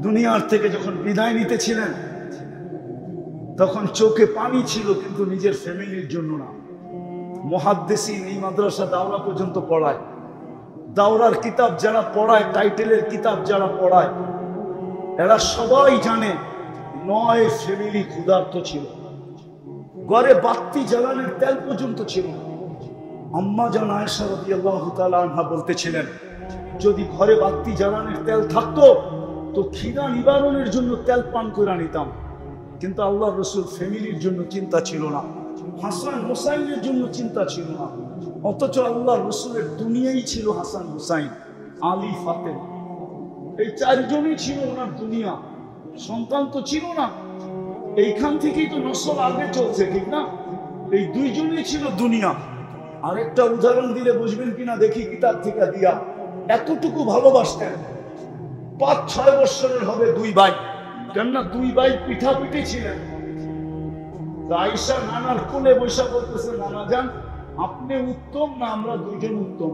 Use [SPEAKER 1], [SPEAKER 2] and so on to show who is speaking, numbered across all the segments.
[SPEAKER 1] দুনিয়ার থেকে যখন বিদায় নিতেছিলেন তখন চোখে পানি ছিল, কিন্তু নিজের ফ্যামিলির জন্য না। মুহাদ্দিসিন এই মাদ্রাসা দাওরা পর্যন্ত পড়ায়, দাওরার কিতাব যারা পড়ায়, টাইটেলের কিতাব যারা পড়ায়, এরা সবাই জানে 9 ফ্যামিলি ক্ষুধার্ত ছিল। ঘরে বাতি জ্বালানোর তেল পর্যন্ত ছিল না। আম্মা জান আয়েশা রাদিয়াল্লাহু তাআলা আনহা বলতেছিলেন, যদি ঘরে বাতি জ্বালানোর তেল থাকতো তো খিদা নিবারণের জন্য তেল পান করে নিতাম, কিন্তু আল্লাহর রাসূল ফ্যামিলির জন্য চিন্তা ছিল না, হাসান হুসাইনের জন্য চিন্তা ছিল না। অথচ আল্লাহর রাসূলের দুনিয়াই ছিল হাসান হুসাইন, আলী, ফাতেমা। এই 4 জনই ছিল ওনার দুনিয়া। সন্তান তো ছিল না, এইখান থেকেই তো নসল আগে চলছে, ঠিক না? এই 2 জনই ছিল দুনিয়া। আরেকটা উদাহরণ দিলে বুঝবেন কিনা দেখি কিতাব থেকে দিয়া। এতটুকু ভালোবাসতেন, 5-6 বছরের হবে 2 ভাই, কেননা 2 ভাই পিঠাপিঠি ছিলেন। আয়েশা নানার কোলে বসে বলতেছে, নানা যান আপনি উত্তম না আমরা 2 জন উত্তম?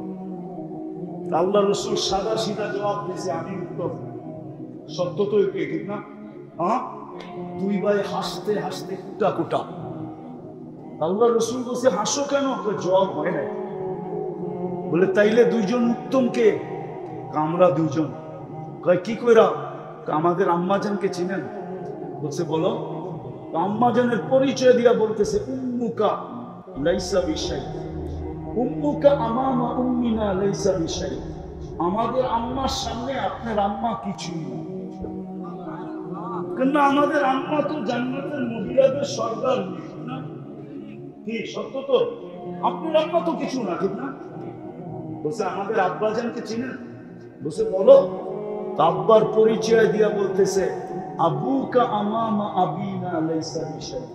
[SPEAKER 1] আল্লাহ রাসূল সাদা সিধা জবাব দিয়েছে, আমি উত্তম। সত্য তো এটাই, ঠিক না? হ্যাঁ, 2 ভাই হাসতে হাসতে কুটা কুটা। আল্লাহ রাসূল বলছে, হাসো কেন? জবাব হয় না। বলে তাইলে 2 জন উত্তম কে? আমরা 2 জন। কয় কি কইরা? আমাদের আম্মাজানকে চিনেন? বলছে বলো। আম্মাজানের পরিচয় দিয়া বলতেছে, উম্মুকা লাইসা বিশাই, উম্মুকা আমামা উম্মিনা লাইসা বিশাই। আমাদের আম্মার সামনে আপনার আম্মা কিছুই না, কেন আমাদের আম্মা তো জান্নাতের মহিলাদের সর্দার, না কি? সত্য তো? আপনার আম্মা তো কিছু না, ঠিক না? বলছে আমাদের আব্বাজানকে চিনেন? বলছে বলো। আব্বার পরিচয় দিয়া বলতেছে, আবুকা আমামা আবিনা লাইসা বিশাই।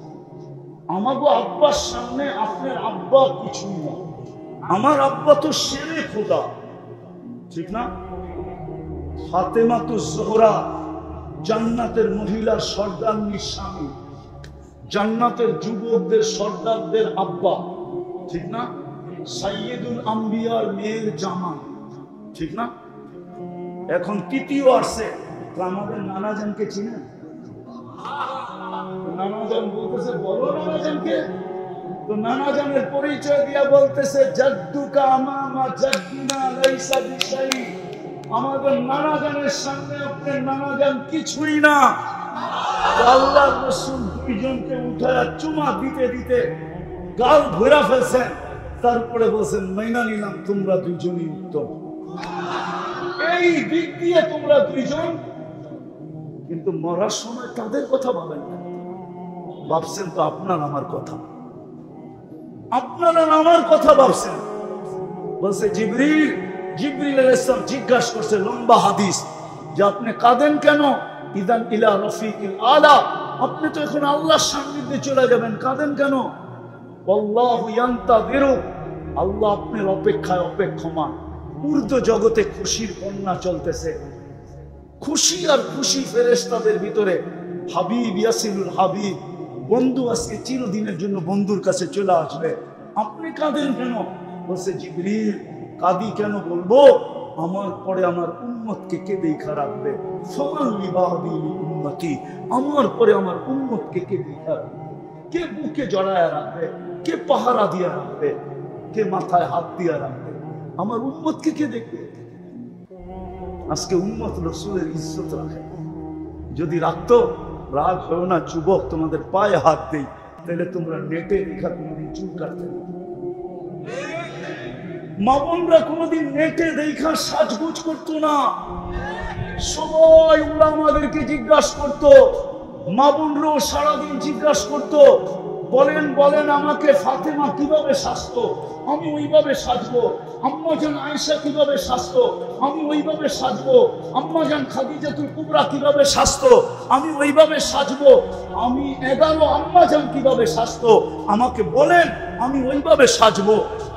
[SPEAKER 1] আমাগো আব্বার সামনে আপনার আব্বা কিছুই না, আমার আব্বা তো শেরে খোদা, ঠিক না? ফাতেমা তো জোহরা, জান্নাতের মহিলার সর্দারনির স্বামী, জান্নাতের যুবকদের সর্দারদের আব্বা, ঠিক না? সাইয়্যিদুল আম্বিয়ার মেয়ের জামা, ঠিক না? এখন তৃতীয় আসছে, আমাদের নানাজানকে চিনেন? নানাজান বলতেছে বলো নানাজানকে। তো নানাজানের পরিচয় দিয়া বলতেছে, জাদ্দুকা আমামা জাদ্দিনা লাইসা বিশাই। আমাদের নানাজানের সামনে আপনার নানাজান কিছুই না। আল্লাহর রাসূল 2 জনকে উঠায়া চুমা দিতে দিতে গাল ভরা ফেলছেন। তারপরে বলছেন, মাইনা নিলাম তোমরা 2 জনই উত্তম, এই দিক দিয়ে তোমরা 2 জন। কিন্তু মরার সময় তাদের কথা ভাবেন না, ভাবছেন তো আপনার আমার কথা, আপনারা আমার কথা ভাবছেন। বলছে জিবরিল আলাইহিস সালাম জিজ্ঞাসা করছে, লম্বা হাদিস, যে আপনি কাঁদেন কেন? ইদান ইলা রফিকিল আলা, আপনি তো এখন আল্লাহর সান্নিধ্যে চলে যাবেন, কাঁদেন কেন? আল্লাহু ইয়ান্তাযিরু, আল্লাহ আপনার অপেক্ষায় অপেক্ষমান। ঊর্ধ্ব জগতে খুশির বন্যা চলতেছে, খুশি আর খুশি ফেরেশতাদের ভিতরে। হাবিব ইয়াসিলুল হাবিব, বন্ধু আজকে চিরদিনের জন্য বন্ধুর কাছে চলে আসবে, আপনি কাঁদেন কেন? বলছে জিবরিল, কাঁদি কেন বলবো, আমার পরে আমার উম্মতকে কে দেখা রাখবে? ফামান লিবাদি উম্মতি, আমার পরে আমার উম্মতকে কে দেখা রাখবে? কে বুকে জড়ায় রাখবে? কে পাহারা দিয়া রাখবে? কে মাথায় হাত দিয়া রাখবে? আমার উম্মতকে কে দেখবে? আজকে উম্মত রাসূলের ইজ্জত রাখে। যদি রাখতো, রাগ হয় না যুবক, তোমাদের পায়ে হাত দেই, তাহলে তোমরা নেটে দেখা কোনোদিন চুল কাটতে না। মা বোনরা কোনোদিন নেটে দেখা সাজগোজ করতো না। সবাই উলামাদেরকে জিজ্ঞাসা করতো, মা বোনরাও সারাদিন জিজ্ঞাসা করতো, বলেন বলেন আমাকে ফাতেমা কিভাবে সাজতো, আমি ওইভাবে সাজবো। আম্মাজান আয়েশা কিভাবে সাজতো, আমি ওইভাবে সাজবো। আম্মাজান খাদিজাতুল কুবরা কিভাবে সাজতো, আমি ওইভাবে সাজবো। আমি 11 আম্মাজান কিভাবে সাজতো, আমাকে বলেন, আমি ওইভাবে সাজবো।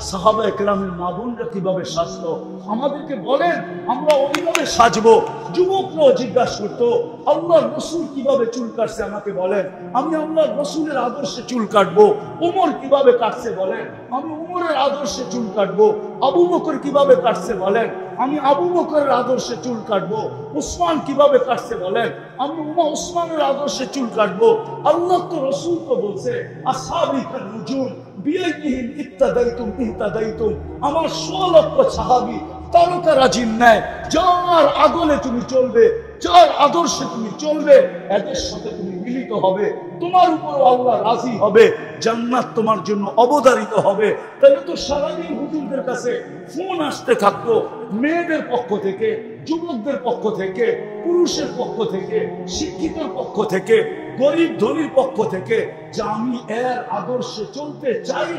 [SPEAKER 1] সাহাবায়ে কেরামের মা বোনরা কিভাবে সাজতো, আমাদেরকে বলেন, আমরা ওইভাবে সাজবো। যুবক পুত্র জিজ্ঞাসা করতো আল্লাহর রসুল কিভাবে চুল কাটছে আমাকে বলেন, আমি আল্লাহর রসুলের আদর্শে চুল কাটবো। উমর কিভাবে কাটছে বলেন, আমি উমরের আদর্শে চুল কাটবো। আবু বকর কিভাবে কাটছে বলেন, আমি আবু বকরের আদর্শে চুল কাটবো। উসমান কিভাবে কাটছে বলেন, আমি উসমানের আদর্শে চুল কাটবো। আল্লাহ তো রসুল তো বলছে আসহাবিকান নুজুম বিআইহিম ইত্তাদাইতুম ইহতাদাইতুম, আমার 100 লক্ষ সাহাবী তারকারাজির ন্যায় যার আগলে তুমি চলবে, যার আদর্শে তুমি চলবে, এদের সাথে তুমি মিলিত হবে, তোমার উপর আল্লাহ রাজি হবে, জান্নাত তোমার জন্য অবধারিত হবে। তাহলে তো সারাদিন হুজুরদের কাছে ফোন আসতে থাকতো, মেয়েদের পক্ষ থেকে, যুবকদের পক্ষ থেকে, পুরুষের পক্ষ থেকে, শিক্ষিতের পক্ষ থেকে, গরিব ধনীর পক্ষ থেকে, যে আমি এর আদর্শে চলতে চাই,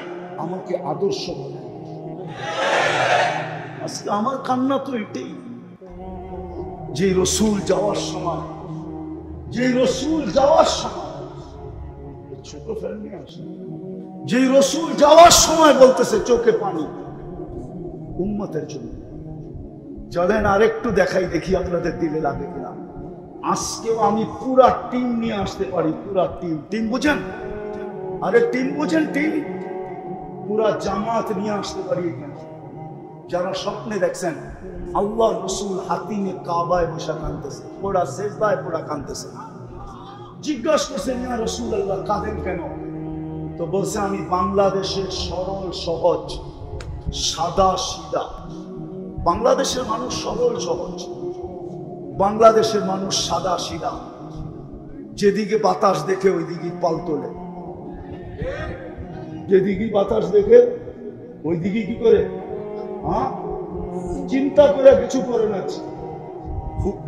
[SPEAKER 1] আমাকে আদর্শ বলে। আজকে আমার কান্না তো এটাই, যে রসুল যাওয়ার সময়, যে রসুল যাওয়ার সময়, ছোট ফ্যামিলি আসে, যে রসুল যাওয়ার সময় বলতেছে চোখে পানি উম্মতের জন্য। চলেন আরেকটু দেখাই, দেখি আপনাদের দিলে লাগে কিনা। আজকেও আমি পুরা টিম নিয়ে আসতে পারি, পুরা টিম। টিম বুঝেন? আরে টিম বুঝেন? টিম পুরা জামাত নিয়ে আসতে পারি এখানে। যারা স্বপ্নে দেখছেন আল্লাহ রসুল হাতিমে কাবায় বসে কাঁদতেছে, পোড়া সেজদায় পোড়া কাঁদতেছে, জিজ্ঞাসা করছেন ইয়া রাসূলুল্লাহ কাঁদেন কেন? তো বলছে আমি বাংলাদেশের সরল সহজ সাদা সিধা, বাংলাদেশের মানুষ সরল সহজ, বাংলাদেশের মানুষ সাদা সিধা, যেদিকে বাতাস দেখে ওইদিকে পাল তোলে, যেদিকে বাতাস দেখে ওইদিকে কি করে, চিন্তা করে কিছু করে না।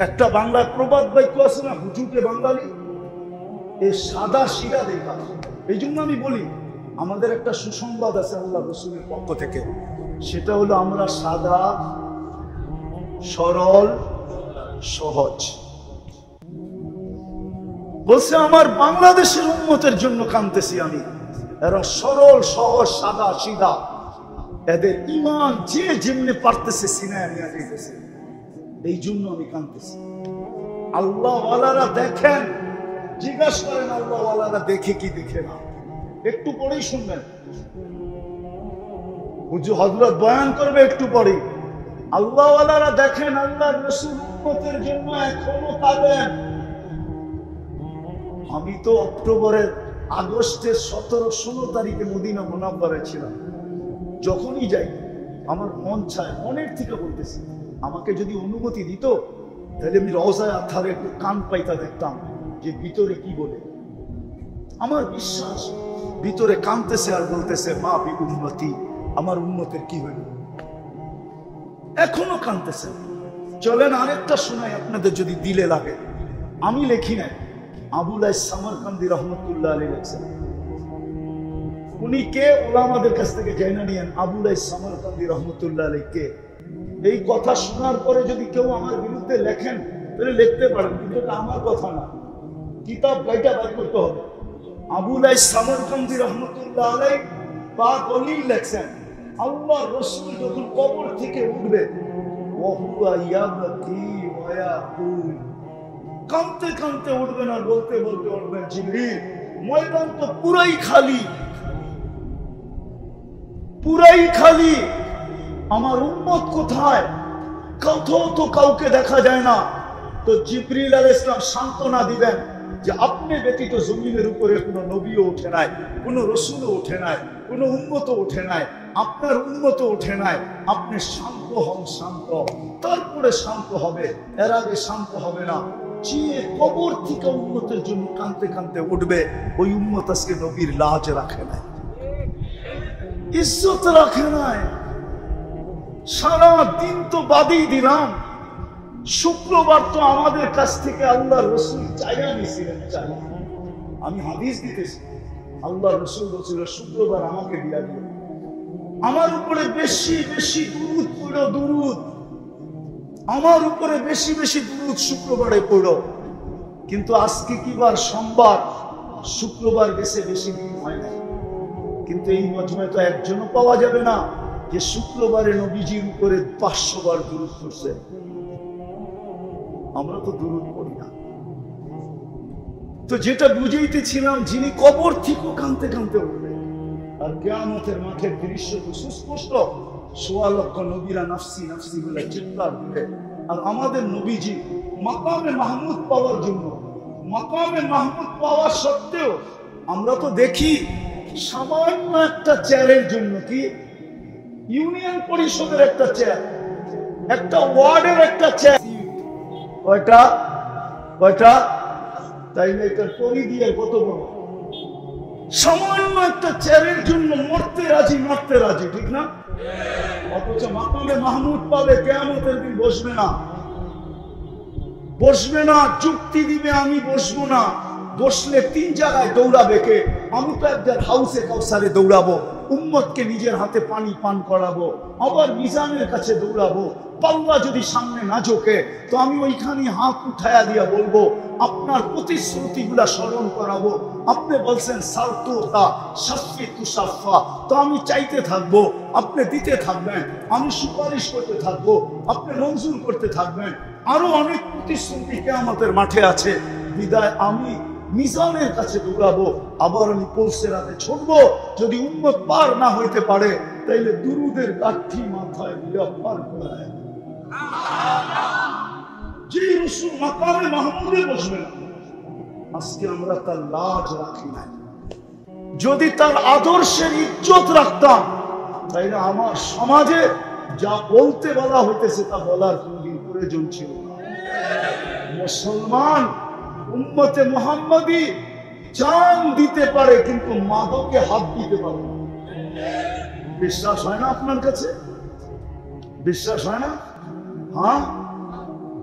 [SPEAKER 1] একটা বাংলার প্রবাদ বাক্য আছে না, হুজুকে বাঙালি, এই সাদা সিধা দেখা। এই জন্য আমি বলি আমাদের একটা সুসংবাদ আছে আল্লাহ রসুলের পক্ষ থেকে, সেটা হলো আমরা সাদা সরল সহজ। বলছে আমার বাংলাদেশের উম্মতের জন্য কাঁদতেছি আমি, এরা সরল সহজ সাদা সিধা, এদের ইমান যে যেমনি পারতেছে সিনায় নিয়ে যেতেছে, এই জন্য আমি কাঁদতেছি। আল্লাহ ওয়ালারা দেখেন, জিজ্ঞাসা করেন আল্লাহ ওয়ালারা দেখে কি দেখে না, একটু পরেই শুনবেন হুজুর হযরত বয়ান করবে একটু পরেই। আল্লাহ ওয়ালারা দেখেন আল্লাহর রাসূল উম্মতের জন্য এখনো কাঁদেন। আমি তো অক্টোবরের আগস্টের 17-16 তারিখে মদিনা মুনাওয়ারায় ছিলাম। যখনই যাই আমার মন চায়, মনের থেকে বলতেছি, আমাকে যদি অনুমতি দিত তাহলে আমি রওজায়ে আতহারে একটু কান পাইতা দেখতাম যে ভিতরে কি বলে। আমার বিশ্বাস ভিতরে কাঁদতেছে আর বলতেছে মা বি উম্মতি, আমার উম্মতের কি হইল, এখনো কাঁদতেছে। চলেন আরেকটা শোনাই আপনাদের যদি দিলে লাগে। আমি লেখি নাই, আবুল আইস সামরকান্দি রহমতুল্লাহ আলাইহি লেখছেন। উনি কে ওলামাদের কাছ থেকে জেনে নিয়েন, আবুল আইস সামরকান্দি রহমতুল্লাহ আলাইহি কে। এই কথা শোনার পরে যদি কেউ আমার বিরুদ্ধে লেখেন তাহলে লিখতে পারেন, কিন্তু এটা আমার কথা না, কিতাব গাইটা বের করতে হবে। আবুল আইস সামরকান্দি রহমতুল্লাহ আলাইহি পাক দলিল লেখছেন, আল্লাহ রাসূল যখন কবর থেকে উঠবে, ওয়া হুয়া ইয়াবকি ওয়া ইয়াকুল, কাঁদতে কাঁদতে উঠবেন আর বলতে বলতে উঠবেন জিবরিল ময়দান তো পুরাই খালি, পুরাই খালি, আমার উম্মত কোথায়? কোথাও তো কাউকে দেখা যায় না। তো জিবরিল আলাইহিস সালাম সান্ত্বনা দিবেন যে আপনি ব্যতীত জমিনের উপরে কোনো নবীও ওঠে নাই, কোনো রসুলও ওঠে নাই, কোনো উম্মতও ওঠে নাই, আপনার উম্মতও ওঠে নাই, আপনি শান্ত হন, শান্ত, তারপরে শান্ত হবে, এর আগে শান্ত হবে না। যে কবর থেকে উম্মতের জন্য কাঁদতে কাঁদতে উঠবে, ওই উম্মত আজকে নবীর লাজ রাখে নাই, ইজ্জত রাখে নাই। সারা দিন তো বাদই দিলাম, শুক্রবার তো আমাদের কাছ থেকে আল্লাহ রসুল চাইয়া নিয়েছিলেন, চাইয়া। আমি হাদিস দিতেছি, আল্লাহ রসুল বলছিল শুক্রবার আমাকে দিয়া দিল, আমার উপরে বেশি বেশি দুরূদ পড়ো, দুরূদ আমার উপরে বেশি বেশি দুরূদ শুক্রবারে পড়ো। কিন্তু আজকে কি বার? সোমবার। শুক্রবার গেছে বেশি দিন হয় না, কিন্তু এই মজমায় তো একজনও পাওয়া যাবে না যে শুক্রবারে নবীজির উপরে 500 বার দুরূদ পড়ছে। আমরা তো দুরূদ পড়ি না। তো যেটা বুঝাইতেছিলাম, যিনি কবর থেকে কাঁদতে কাঁদতে উঠবে, আর কিয়ামতের মাঠের দৃশ্য তো সুস্পষ্ট, ১৬ লক্ষ নবীরা নাফসি নাফসি বলে চিৎকার দিবে। আর আমাদের নবীজি মাকামে মাহমুদ পাওয়ার জন্য, মাকামে মাহমুদ পাওয়ার সত্ত্বেও আমরা তো দেখি সামান্য একটা চেয়ারের জন্য, কি ইউনিয়ন পরিষদের একটা চেয়ার, একটা ওয়ার্ডের একটা চেয়ার, কয়টা কয়টা, তাইলে এটার পরিধি কত বড়। সামান্য একটা চেয়ারের জন্য মরতে রাজি, মারতে রাজি, ঠিক না? অথচ মাকামে মাহমুদ পাবে, কিয়ামতের দিন বসবে না, বসবে না, যুক্তি দিবে আমি বসবো না। বসলে 3 জায়গায় দৌড়াবে কে? আমি তো একবার হাউসে কাউসারে দৌড়াবো, উম্মতকে নিজের হাতে পানি পান করাবো, আবার মিজানের কাছে দৌড়াবো। পাল্লা যদি সামনে না ঝোঁকে তো আমি ওইখানে হাত উঠায়া দিয়া বলবো, আপনার প্রতিশ্রুতিগুলা স্মরণ করাবো। আপনি বলছেন সালতুতা শাফি তুসাফা, তো আমি চাইতে থাকবো, আপনি দিতে থাকবেন, আমি সুপারিশ করতে থাকবো, আপনি মঞ্জুর করতে থাকবেন। আরো অনেক প্রতিশ্রুতি কিয়ামতের মাঠে আছে। বিদায় আমি মিজানের কাছে দৌড়াবো, আবার আমি পুলসিরাতে ছুটবো। যদি উম্মত পার না হইতে পারে, তাইলে দুরুদের কাঠি মাথায় দিয়ে পার করায়। যে রাসূল মাকামে মাহমুদে বসবে না, আজকে আমরা তার লাজ রাখি না। যদি তার আদর্শের ইজ্জত রাখতাম, তাইলে আমার সমাজে যা বলতে বলা হইতেছে তা বলার কোনদিন প্রয়োজন ছিল না। মুসলমান উম্মতে মুহাম্মাদি জান দিতে পারে, কিন্তু মাদকে হাত দিতে পারে না। বিশ্বাস হয় না আপনার কাছে? বিশ্বাস হয় না? হ্যাঁ,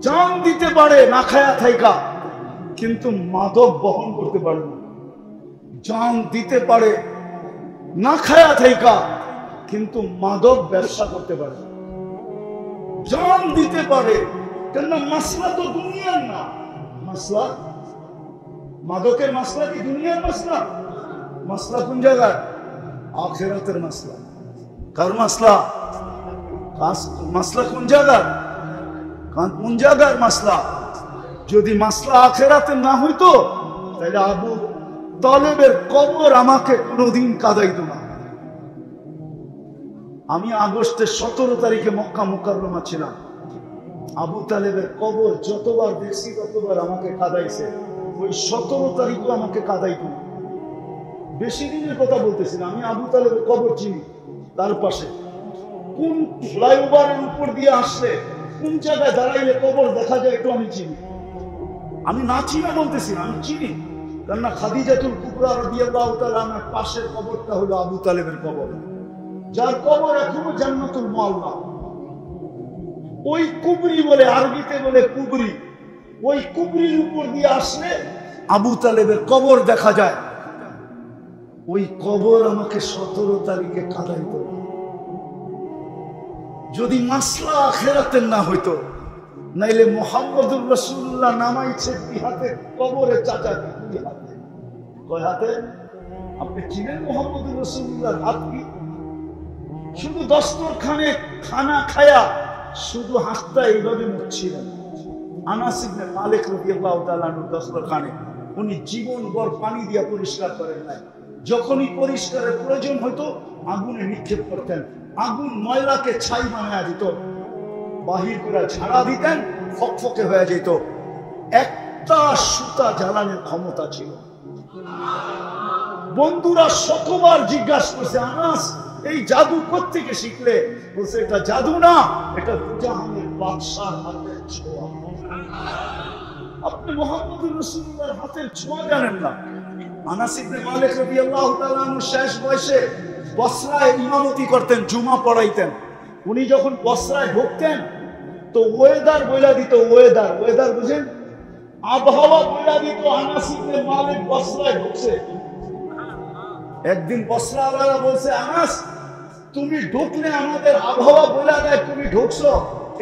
[SPEAKER 1] জান দিতে পারে না খায়া থাইকা, কিন্তু মাদক বহন করতে পারে না। জান দিতে পারে না খায়া থাইকা, কিন্তু মাদক ব্যবসা করতে পারে। জান দিতে পারে, কেন? মাসলা তো দুনিয়ার না। মাসলা, মাদকের মাসলা কি দুনিয়ার মাসলা? মাসলা কোন জায়গায়? আখিরাতের মাসলা। কার মাসলা? মাসলা কোন জায়গায়? কোন জায়গার মাসলা? যদি মাসলা আখিরাতের না হইতো, তাহলে আবু তালেবের কবর আমাকে কোনোদিন কাঁদাইত না। আমি আগস্টের 17 তারিখে মক্কা মুকাররমা ছিলাম। আবু তালেবের কবর যতবার দেখছি ততবার আমাকে কাঁদাইছে। ওই 17 তারিখও আমাকে কাঁদাইত না। বেশি দিনের কথা বলতেছি না। আমি আবু তালেবের কবর চিনি, তার পাশে কোন ফ্লাইওভারের উপর দিয়ে আসলে কোন জায়গায় দাঁড়াইলে কবর দেখা যায়, একটু আমি চিনি। আমি না চিনা বলতেছি না, আমি চিনি। কেননা খাদিজাতুল কুবরা রাদিয়াল্লাহু তাআলা আনহার পাশের কবরটা হলো আবু তালেবের কবর, যার কবর এখনো জান্নাতুল মুআল্লা। ওই কুবরি বলে, আরবিতে বলে কুবরি, ওই কুবরির উপর দিয়ে আসলে আবু তালেবের কবর দেখা যায়। ওই কবর আমাকে 17 তারিখে কাঁদাইতো। যদি মাসলা আখিরাতের না হইতো, নাইলে মুহাম্মদুর রাসূলুল্লাহ নামাইছে কি হাতে? কবরে চাচা কি হাতে? কয় হাতে? আপনি চিনেন মুহাম্মদুর রাসূলুল্লাহর হাত কি? শুধু দস্তরখানে খানা খায়া শুধু হাতটা এইভাবে মুছছিলেন। আনাস ইবনে মালিক রাদিয়াল্লাহু তাআলা আনহু দস্তরখানে উনি জীবনভর পানি দিয়া পরিষ্কার করেন নাই। যখনই পরিষ্কারের প্রয়োজন হতো আগুনে নিক্ষেপ করতেন, আগুন ময়লাকে ছাই বানায়া দিত, বাহির করে ঝাড়া দিতেন, ফকফকে হয়ে যেত। একটা সুতা জ্বালানোর ক্ষমতা ছিল। বন্ধুরা শতবার জিজ্ঞাসা করছে, আনাস এই জাদু কোত্থেকে শিখলে? বলছে এটা জাদু না, এটা দুজাহানের বাদশার হাতের ছোঁয়া। আপনি মুহাম্মদুর রাসূলুল্লাহর হাতের ছোঁয়া জানেন না? আনাস ইবনে মালিক রাদিয়াল্লাহু তাআলা আনহু শেষ বয়সে বসরায় ইমামতি করতেন, জুমা পড়াইতেন। উনি যখন বসরায় ঢুকতেন তো ওয়েদার বইলা দিত, ওয়েদার বুঝেন, আবহাওয়া বইলা দিত। আনাস ইবনে মালিক বসরায় ঢুকছে। একদিন বসরাওয়ালা বলছে, আনাস তুমি ঢুকলে আমাদের আবহাওয়া বইলা দেয়, তুমি ঢুকছো,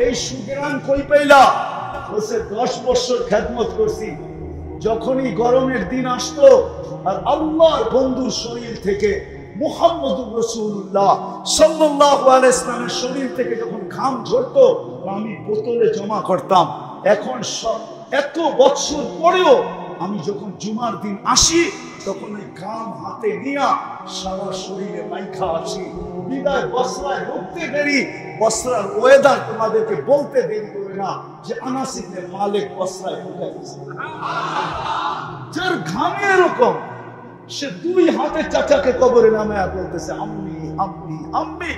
[SPEAKER 1] এই সুগ্রাম কই পাইলা? বলছে 10 বছর খেদমত করছি। যখনই গরমের দিন আসতো আর আল্লাহর বন্ধুর শরীর থেকে মুহাম্মদুর রাসূলুল্লাহ সাল্লাল্লাহু আলাইহি ওয়াসাল্লামের শরীর থেকে যখন ঘাম ঝরতো, আমি বোতলে জমা করতাম। এখন এত বছর পরেও আমি যখন জুমার দিন আসি তখন ওই গাম হাতে নিয়ে সারা শরীরে মাইখা আছি। বিদায় বসরায় ঢুকতে দেরি, বসরার ওয়েদার তোমাদেরকে বলতে দেরি করে না যে আনাস ইবনে মালিক বসরায় ঢুকে গেছে। যার ঘামে এরকম, সে দুই হাতে চাচাকে কবরে নামায়া বলতেছে আম্মি আম্মি আম্মি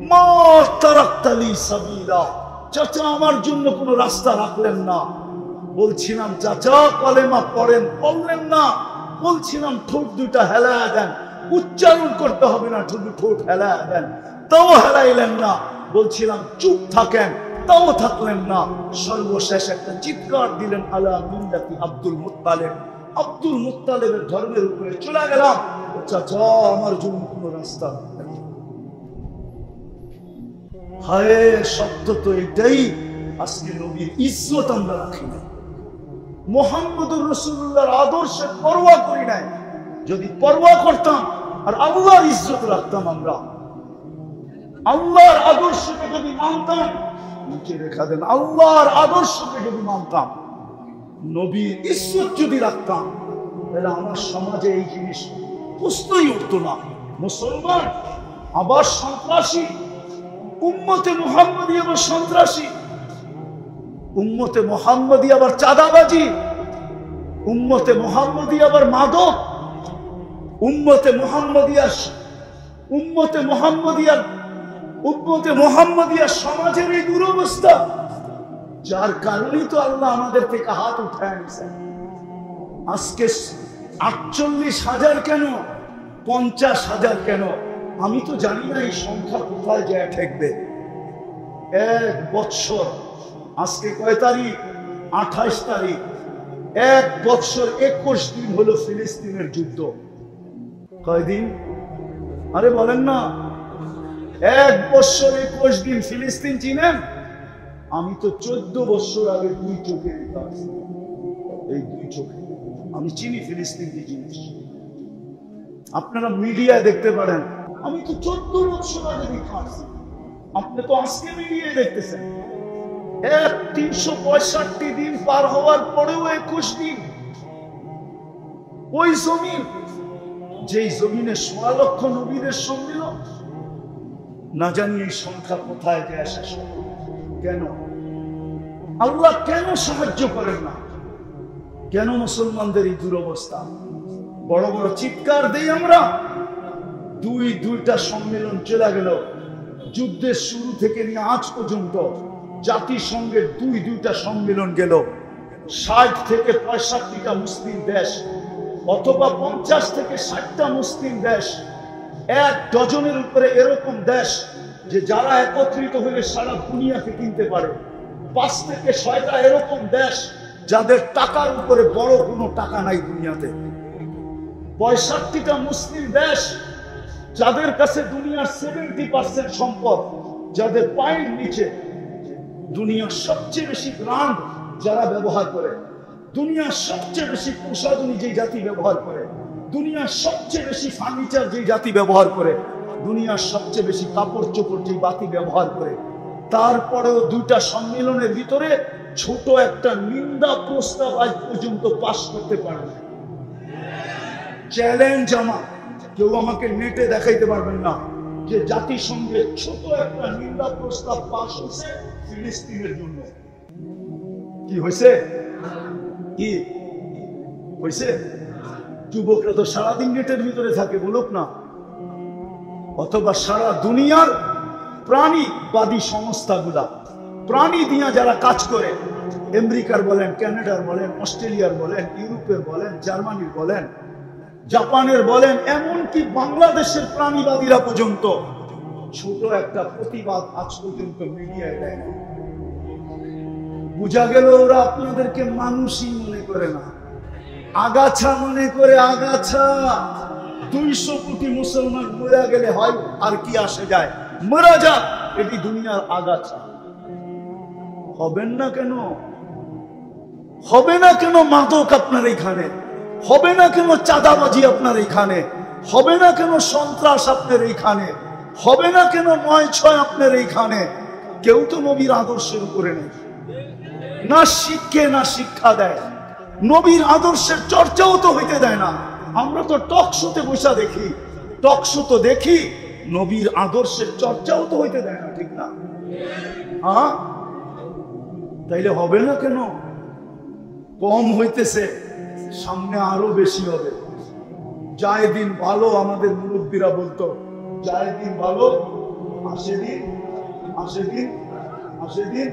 [SPEAKER 1] মা তারাকতালি সাবিলা, চাচা আমার জন্য কোনো রাস্তা রাখলেন না। বলছিলাম চাচা কলেমা পড়েন, পড়লেন না। বলছিলাম ঠোঁট দুটা হেলায়া দেন, উচ্চারণ করতে হবে না, শুধু ঠোঁট হেলায়া দেন, তাও হেলাইলেন না। বলছিলাম চুপ থাকেন, তাও থাকলেন না। সর্বশেষ একটা চিৎকার দিলেন আলা মিল্লাতি আব্দুল মুত্তালিব। আব্দুল মুত্তালিবের ধর্মের উপরে চলে গেলাম। চাচা আমার জন্য কোনো রাস্তা নেই। হায় সত্য তো এটাই, আজকে নবীর ইজ্জত আমরা রাখি না, মুহাম্মদুর রাসূলুল্লাহর আদর্শের পরোয়া করি নাই। যদি পরোয়া করতাম আর আল্লাহর ইজ্জত রাখতাম, আমরা আল্লাহর আদর্শকে যদি মানতাম, নিচে রেখা দেন, আল্লাহর আদর্শকে যদি মানতাম, নবীর ইজ্জত যদি রাখতাম, তাহলে আমার সমাজে এই জিনিস প্রশ্নই উঠতো না। মুসলমান আবার সন্ত্রাসী, উম্মতে মুহাম্মদী আবার সন্ত্রাসী, উম্মতে মুহাম্মদী আবার চাঁদাবাজি, উম্মতে মুহাম্মদী আবার মাদক, উম্মতে মুহাম্মদিয়া সমাজের এই দুরবস্থা, যার কারণেই তো আল্লাহ আমাদের থেকে হাত উঠায় নিছেন। আজকে 48,000 কেন, 50,000 কেন, আমি তো জানি না এই সংখ্যা কোথায় যায় ঠেকবে। 1 বছর, আজকে কয় তারিখ? 28 তারিখ। 1 বছর 21 দিন হলো ফিলিস্তিনের যুদ্ধ। কয়দিন? আরে বলেন না। 1 বছর 21 দিন। ফিলিস্তিন চিনেন? আমি তো 14 বছর আগে 2 চোখে দেখতাম, এই 2 চোখে আমি চিনি ফিলিস্তিন কি জিনিস। আপনারা মিডিয়ায় দেখতে পারেন, আমি তো 14 বছর আগে দেখতাম, আপনি তো আজকে মিডিয়ায় দেখতেছেন। 365 দিন পার হওয়ার পরেও 21 দিন ওই জমিন, যেই জমিনে 16 লক্ষ নবীদের সম্মিলন, না জানি এই সংখ্যা কোথায় যায় শেষ। কেন আল্লাহ কেন সাহায্য করেন না? কেন মুসলমানদের এই দুরবস্থা? বড় বড় চিৎকার দেই আমরা, দুইটা সম্মেলন চলে গেল। যুদ্ধের শুরু থেকে নিয়ে আজ পর্যন্ত জাতিসংঘের দুইটা সম্মেলন গেল। 60 থেকে 65টা মুসলিম দেশ, অথবা 50 থেকে 60টা মুসলিম দেশ, 1 ডজনের উপরে এরকম দেশ যে যারা একত্রিত হয়ে সারা দুনিয়াকে কিনতে পারে। 5 থেকে 6টা এরকম দেশ যাদের টাকার উপরে বড় কোনো টাকা নাই দুনিয়াতে। 65টা মুসলিম দেশ যাদের কাছে দুনিয়ার 70% সম্পদ, যাদের পায়ের নিচে। দুনিয়ার সবচেয়ে বেশি ব্র্যান্ড যারা ব্যবহার করে, দুনিয়ার সবচেয়ে বেশি প্রসাধনী যে জাতি ব্যবহার করে, দুনিয়ার সবচেয়ে বেশি ফার্নিচার যে জাতি ব্যবহার করে, দুনিয়ার সবচেয়ে বেশি কাপড় চোপড় যে জাতি ব্যবহার করে, তারপরেও 2টা সম্মেলনের ভিতরে ছোট একটা নিন্দা প্রস্তাব আজ পর্যন্ত পাস করতে পারে না। চ্যালেঞ্জ আমার, কেউ আমাকে নেটে দেখাইতে পারবেন না যে জাতিসংঘে ছোট একটা নিন্দা প্রস্তাব পাস হয়েছে ফিলিস্তিনের জন্য। কি হয়েছে? কি হয়েছে? যুবকরা তো সারাদিন নেটের ভিতরে থাকে, বলুক না। অথবা সারা দুনিয়ার প্রাণীবাদী সংস্থাগুলা, প্রাণী দিয়া যারা কাজ করে, আমেরিকার বলেন, কানাডার বলেন, অস্ট্রেলিয়ার বলেন, ইউরোপের বলেন, জার্মানির বলেন, জাপানের বলেন, এমনকি বাংলাদেশের প্রাণীবাদীরা পর্যন্ত ছোট একটা প্রতিবাদ আজ পর্যন্ত মিডিয়ায় দেয় না। বোঝা গেল ওরা আপনাদেরকে মানুষই মনে করে না, আগাছা মনে করে। আগাছা। 200 কোটি মুসলমান মরে গেলে হয় আর কি আসে যায়, মারা যাক, এটি দুনিয়ার আগাছা। হবেন না কেন? হবে না কেন মাদক আপনার এখানে? হবে না কেন চাঁদাবাজি আপনার এখানে? হবে না কেন সন্ত্রাস আপনার এইখানে? হবে না কেন 9/6 আপনার এইখানে? কেউ তো নবীর আদর্শের উপরে নেই। না শিক্ষে না শিক্ষা দেয়, নবীর আদর্শের চর্চাও তো হইতে দেয় না। আমরা তো টক শোতে বসা দেখি, টক শো তো দেখি, নবীর আদর্শের চর্চাও তো হইতে দেয় না, ঠিক না? হ্যাঁ, তাইলে হবে না কেন? কম হইতেছে, সামনে আরো বেশি হবে। যায় দিন ভালো, আমাদের মুরব্বীরা বলতো, যায় দিন ভালো আসে দিন, আসে দিন, আসে দিন।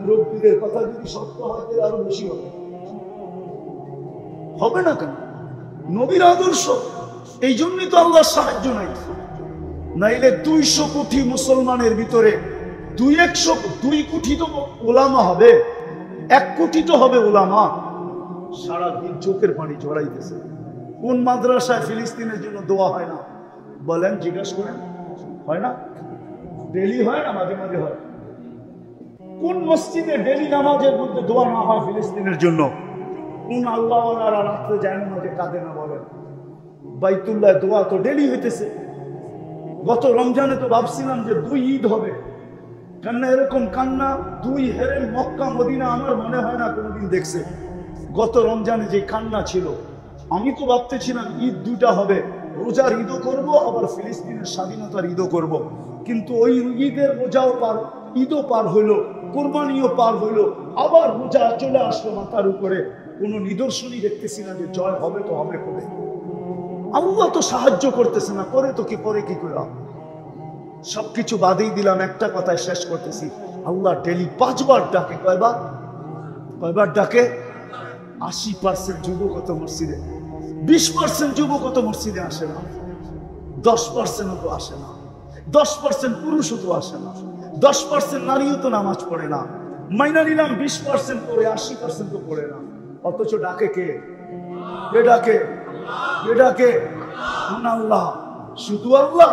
[SPEAKER 1] মুরব্বীদের কথা যদি সত্য হয় তাহলে আরো বেশি হবে। হবে না কেন? নবীর আদর্শ, এই জন্যই তো আল্লাহর সাহায্য নাই। নাইলে 200 কোটি মুসলমানের ভিতরে 2 কোটি তো ওলামা হবে, 1 কোটি তো হবে ওলামা। সারাদিন চোখের পানি ঝরাইতেছে। কোন মাদ্রাসায় ফিলিস্তিনের জন্য দোয়া হয় না বলেন? জিজ্ঞাসা করেন, হয় না? ডেলি হয় না? মাঝে মাঝে হয়। কোন মসজিদে ডেলি নামাজের মধ্যে দোয়া না হয় ফিলিস্তিনের জন্য? কোন আল্লাহওয়ালারা রাত্রে যায় না, মাঝে কাঁদে না বলেন? বাইতুল্লাহ দোয়া তো ডেলি হইতেছে। গত রমজানে তো ভাবছিলাম যে 2 ঈদ হবে, কান্না এরকম কান্না 2 হেরেম মক্কা মদিনা আমার মনে হয় না কোনোদিন দেখছে। গত রমজানে যে কান্না ছিল, আমি তো ভাবতেছিলাম ঈদ 2টা হবে, রোজার ঈদও করব, আবার ফিলিস্তিনের স্বাধীনতার ঈদও করব। কিন্তু ওই ঈদের রোজাও পার, ঈদও পার হইলো, কোরবানিও পার হইলো, আবার রোজা চলে আসলো মাথার উপরে। কোনো নিদর্শনই দেখতেছি না যে জয় হবে তো হবে কবে। আল্লাহ তো সাহায্য করতেছে না, করে তো কি, করে কি করে? সবকিছু বাদেই দিলাম, একটা কথায় শেষ করতেছি। আল্লাহ ডেলি 5 বার ডাকে। কয়বার? কয়বার ডাকে? 80% যুবক তো মসজিদে, 20% যুবক তো মসজিদে আসে না, 10% তো আসে না, 10% পুরুষও তো আসে না, 10% নারীও তো নামাজ পড়ে না। মাইনা নিলাম 20% পড়ে, 80% তো পড়ে না। অথচ ডাকে কে? কে ডাকে? কে ডাকে? আল্লাহ, শুধু আল্লাহ।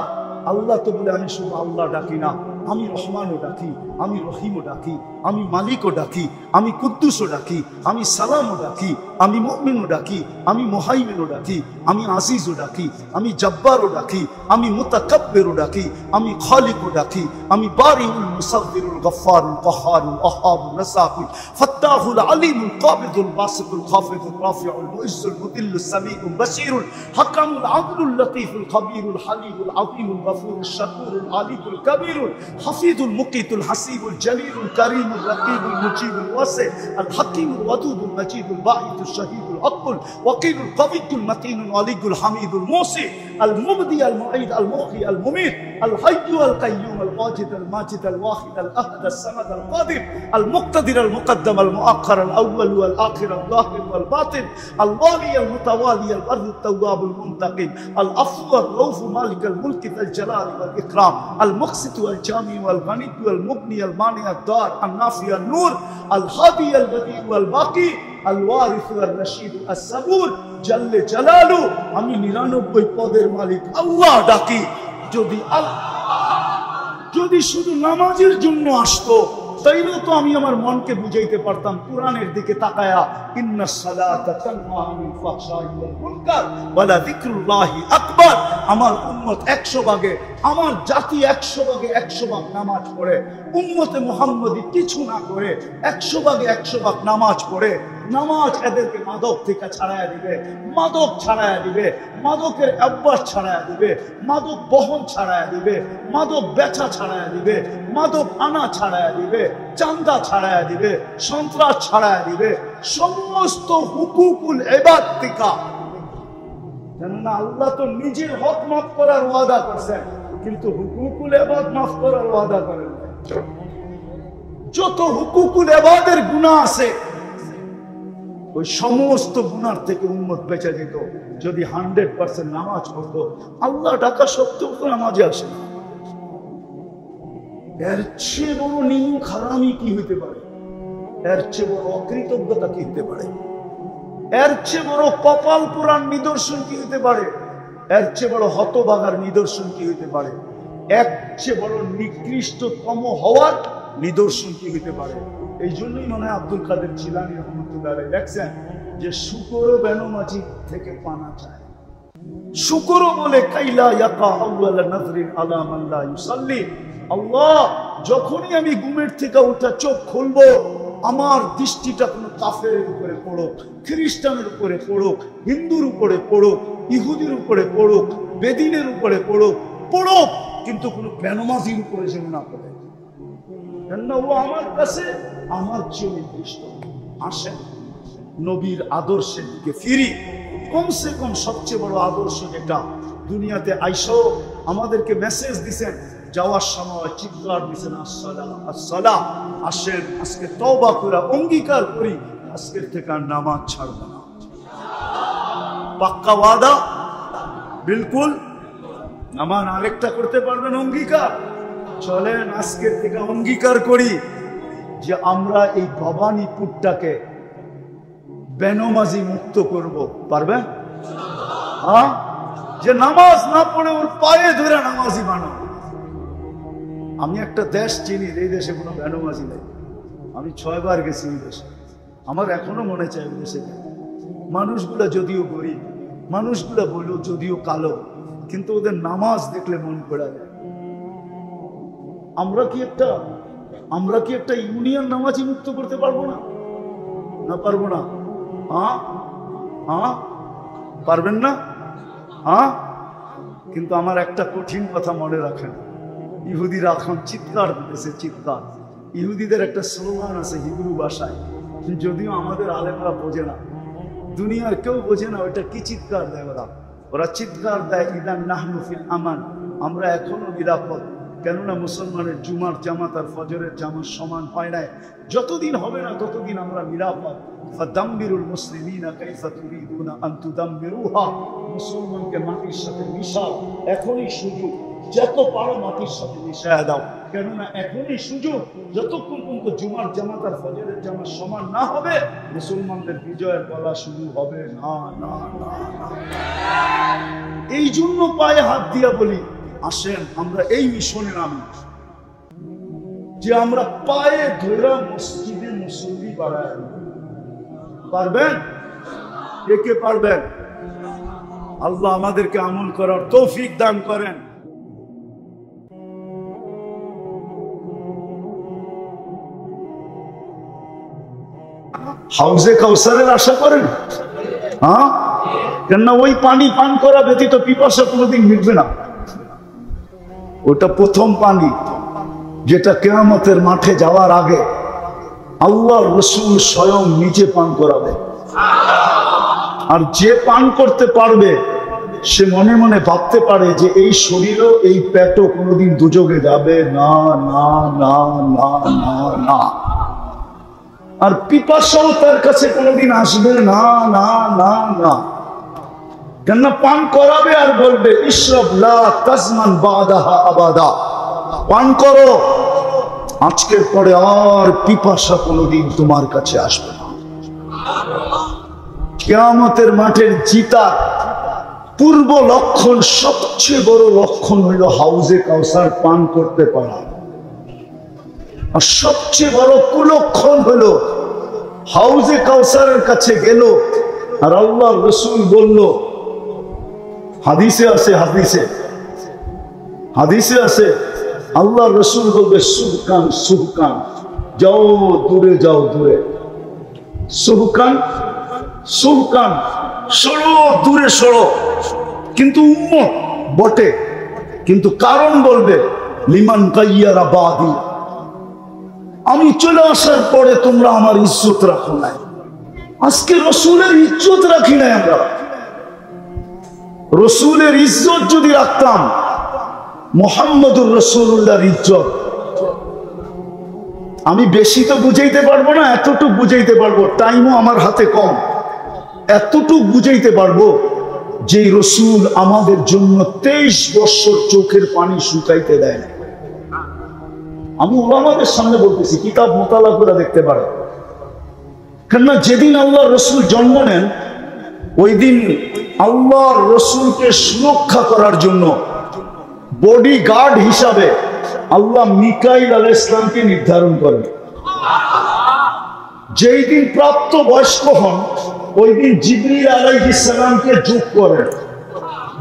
[SPEAKER 1] আল্লাহ তো বলে আমি শুধু আল্লাহ ডাকি না, আমি রহমানও ডাকি, আমি রহিমও ডাকি, আমি মালিকও ডাকি, আমি কুদ্দুসও ডাকি, আমি সালামও ডাকি, আমি মুমিনও ডাকি, আমি মুহাইমিনও ডাকি, আমি আজিজও ডাকি, আমি জব্বারও ডাকি, আমি মুতাকাব্বিরও ডাকি, আমি খালিকও ডাকি, আমি বারিউল মুসাব্বিরুল গফফারুল কাহ্হারুল আহাবুর রাসাকুল ফাত্তাহুল আলিমুল কাবিদুল বাসিতুল খাফিদুল রাফিউল মুইজ্জুল মুদিল্লুস সামিউল বাসীরুল হাকামুল আদলুল লতীফুল খাবীরুল হালিমুল আযীমুল গফুরুশ শাকুরুল আলিকুল কবীরুল হাফিজুল মুকিতুল হাসিবুল জলিলুল করিমুল রকিবুল মুজিবুল ওয়াসি আল হাকিমুল ওয়াদুদুল মজিদুল বাঈদুল শহীদুল আকল ওয়াকিলুল কবিয়ুল মতিনুল আলিকুল হামিদুল মুসি আল মুবদি আল মুঈদ আল মুহয়ি আল মুমীত আল হাইয়্যু আল কাইয়্যুম আল ওয়াজিদ আল মাজিদ আল ওয়াহিদ আল আহাদ আল সামাদ আল কাদির আল মুক্তাদির আল মুকদ্দম আল মুআখ্খার আল আউয়াল ওয়াল আখির আল যাহির ওয়াল বাতিন আল ওয়ালি আল মুতাওয়ালি আল বার আল তাওয়াব আল মুনতাকিম আল আফু আল রউফ মালিক আল মুলক আল জালাল ওয়াল ইকরাম আল মুকসিত ওয়াল জামি ওয়াল গানি ওয়াল মুগনি আল মানি আল দার আল নাফি আল নূর আল হাদি আল বদি ওয়াল বাকি আল ওয়ারিস ওয়াল রশিদ আস সাবুর জাল্লে জালালু। আমি 99 পদের মালিক আল্লাহ ডাকি। যদি শুধু নামাজের জন্য আসতো তাইলে তো আমি আমার মনকে বুঝাইতে পারতাম কোরআনের দিকে তাকায়া, ইন্নাস সালাতা তানহা আনিল ফাহশাই ওয়াল মুনকার ওয়ালা যিকরুল্লাহি আকবার। আমার উম্মত 100 ভাগে, আমার জাতি 100 ভাগে 100 ভাগ নামাজ পড়ে। উম্মতে মুহাম্মদী কিছু না করে 100 ভাগে 100 ভাগ নামাজ পড়ে। নামাজ এদেরকে মাদক থেকে ছাড়াইয়া দিবে, মাদক ছাড়াইয়া দিবে, মাদকের অভ্যাস ছাড়াইয়া দিবে, মাদক বহন ছাড়াইয়া দিবে, মাদক বেচা ছাড়াইয়া দিবে, মাদক আনা ছাড়াইয়া দিবে, চান্দা ছাড়াইয়া দিবে, সন্ত্রাস ছাড়াইয়া দিবে, সমস্ত হুকুকুল ইবাদ থেকে। কেননা আল্লাহ তো নিজের হক মাফ করার ওয়াদা করছেন, কিন্তু হুকুকুল ইবাদ মাফ করার ওয়াদা করেন। যত হুকুকুল ইবাদের গুনাহ আছে ওই সমস্ত গুনার থেকে উম্মত বেঁচে যেত যদি 100% নামাজ পড়তো। আল্লাহ ডাকা সত্ত্বেও তো নামাজে আসে। এর চেয়ে বড় নিমুখ হারামি কি হইতে পারে? এর চেয়ে বড় অকৃতজ্ঞতা কি হইতে পারে? এর চেয়ে বড় কপাল পোড়ার নিদর্শন কি হইতে পারে? এর চেয়ে বড় হতভাগার নিদর্শন কি হইতে পারে? এর চেয়ে বড় নিকৃষ্টতম হওয়ার নিদর্শন কি হইতে পারে? এই জন্যই মনে হয় আব্দুল কাদের জিলানী রহমতুল্লাহ আলাইহি দেখছেন যে শুকর বেনমাজি থেকে পানা চায়। শুকর বলে কাইলা ইয়াকা আউয়াল নাজরিন আলা মান লা ইউসাল্লি। আল্লাহ, যখনই আমি ঘুমের থেকে উঠা চোখ খুলবো আমার দৃষ্টিটা কোনো কাফেরের উপরে পড়ুক, খ্রিস্টানের উপরে পড়ুক, হিন্দুর উপরে পড়ুক, ইহুদির উপরে পড়ুক, বেদিনের উপরে পড়ুক, কিন্তু কোনো বেনমাজির উপরে যেন না পড়ে। কেননা ও আমার কাছে আমার চেয়ে নির্দিষ্ট। আসেন নবীর আদর্শের দিকে ফিরি। কমসে কম সবচেয়ে বড় আদর্শ যেটা, দুনিয়াতে আইসো আমাদেরকে মেসেজ দিছেন, যাওয়ার সময় চিৎকার দিছেন আসসালাম আসসালাম। আসেন আজকে তওবা করে অঙ্গীকার করি, আজকের থেকে আর নামাজ ছাড়ব না। পাক্কা ওয়াদা? বিলকুল। নামান আরেকটা করতে পারবেন অঙ্গীকার? চলেন আজকের থেকে অঙ্গীকার করি যে আমরা এই ভবানীপুরটাকে বেনমাজি মুক্ত করব। পারবেন? হ্যাঁ, যে নামাজ না পড়ে ওর পায়ে ধরে নামাজি বানাবো। আমি একটা দেশ চিনি, এই দেশে কোনো বেনমাজি নেই। আমি 6 বার গেছি এই দেশে, আমার এখনো মনে চায় ওই দেশে। মানুষগুলা যদিও গরিব, মানুষগুলা বলল যদিও কালো, কিন্তু ওদের নামাজ দেখলে মন পড়া যায়। আমরা কি একটা ইউনিয়ন নামাজি মুক্ত করতে পারবো না? না পারবো না? হ্যাঁ হ্যাঁ, পারবেন না? হ্যাঁ, কিন্তু আমার একটা কঠিন কথা মনে রাখেন, ইহুদিরা এখন চিৎকার দিতেছে, চিৎকার। ইহুদিদের একটা স্লোগান আছে হিব্রু ভাষায়, যদিও আমাদের আলেমরা বোঝে না, দুনিয়ার কেউ বোঝে না ওইটা কি চিৎকার দেয়। ওরা চিৎকার দেয় ইদান নাহনু ফিল আমান, আমরা এখনো নিরাপদ। কেননা মুসলমানের জুমার জামাত আর ফজরের জামাত সমান হয় নাই, যতদিন হবে না ততদিন আমরা নিরাপদ। ফাদাম্বিরুল মুসলিমিনা কাইফা তুরিদুনা আন তুদাম্বিরুহা, মুসলমানকে মাটির সাথে মিশাও, এখনই সুযোগ, যত পারো মাটির সাথে মিশায় দাও। কেননা এখনই সুযোগ, যতক্ষণ পর্যন্ত জুমার জামাত আর ফজরের জামাত সমান না হবে, মুসলমানদের বিজয়ের বলা শুরু হবে না। না না, এই জন্য পায়ে হাত দিয়া বলি, আসেন আমরা এই মিশনে নামি, যে আমরা পায়ে ধরে মসজিদে মুসল্লি বাড়ায়। পারবেন? কে পারবেন? আল্লাহ আমাদেরকে আমল করার তৌফিক দান করেন। হাউজে কাউসারের আশা করেন? হ্যাঁ, কেননা ওই পানি পান করা ব্যতীত পিপাসা কোনোদিন মিটবে না। ওটা প্রথম পানি, যেটা কিয়ামতের মাঠে যাওয়ার আগে আল্লাহর রাসূল স্বয়ং নিজে পান করাবে। আর যে পান করতে পারবে সে মনে মনে ভাবতে পারে যে এই শরীরও এই পেটও কোনোদিন দুযোগে যাবে না না না না না না। আর পিপাসাও তার কাছে কোনোদিন আসবে না না না না। কেননা পান করাবে আর বলবে ইশরাব লা তাজমান বাদাহা আবাদা, পান করো, আজকের পরে আর পিপাসা কোনোদিন তোমার কাছে আসবে না। কিয়ামতের মাঠের জিতা পূর্ব লক্ষণ, সবচেয়ে বড় লক্ষণ হইল হাউজে কাউসার পান করতে পারা। আর সবচেয়ে বড় কুলক্ষণ হলো হাউজে কাউসারের কাছে গেল আর আল্লাহর রাসূল বলল, হাদিসে আছে, হাদিসে আছে, আল্লাহর রাসূল বলবে সুহকান সুহকান, যাও দূরে, যাও দূরে, সুহকান সুহকান, সরো দূরে সরো। কিন্তু উম্মত বটে, কিন্তু কারণ বলবে লিমান গায়্যারা বাদি, আমি চলে আসার পরে তোমরা আমার ইজ্জত রাখো নাই। আজকে রসুলের ইজ্জত রাখি নাই আমরা। রসুলের ইজ্জত যদি রাখতাম, মুহাম্মদুর রাসূলুল্লাহর ইজ্জত, আমি বেশি তো বুঝাইতে পারবো না, এতটুকু বুঝাইতে পারবো, টাইমও আমার হাতে কম, এতটুকু বুঝাইতে পারবো যে রসুল আমাদের জন্য 23 বছর চোখের পানি শুকাইতে দেয় না। আমি ওলামাদের সামনে বলতেছি, কিতাব মোতালা করে দেখতে পারে। কেননা যেদিন আল্লাহর রাসূল জন্ম নেন, ওই দিন আল্লাহর রাসূলকে সুরক্ষা করার জন্য বডি গার্ড হিসাবে আল্লাহ মিকাইল আলাইহিস সালামকে নির্ধারণ করেন। যেই দিন প্রাপ্ত বয়স্ক হন, ওই দিন জিবরিল আলাইহিস সালামকে যোগ করেন।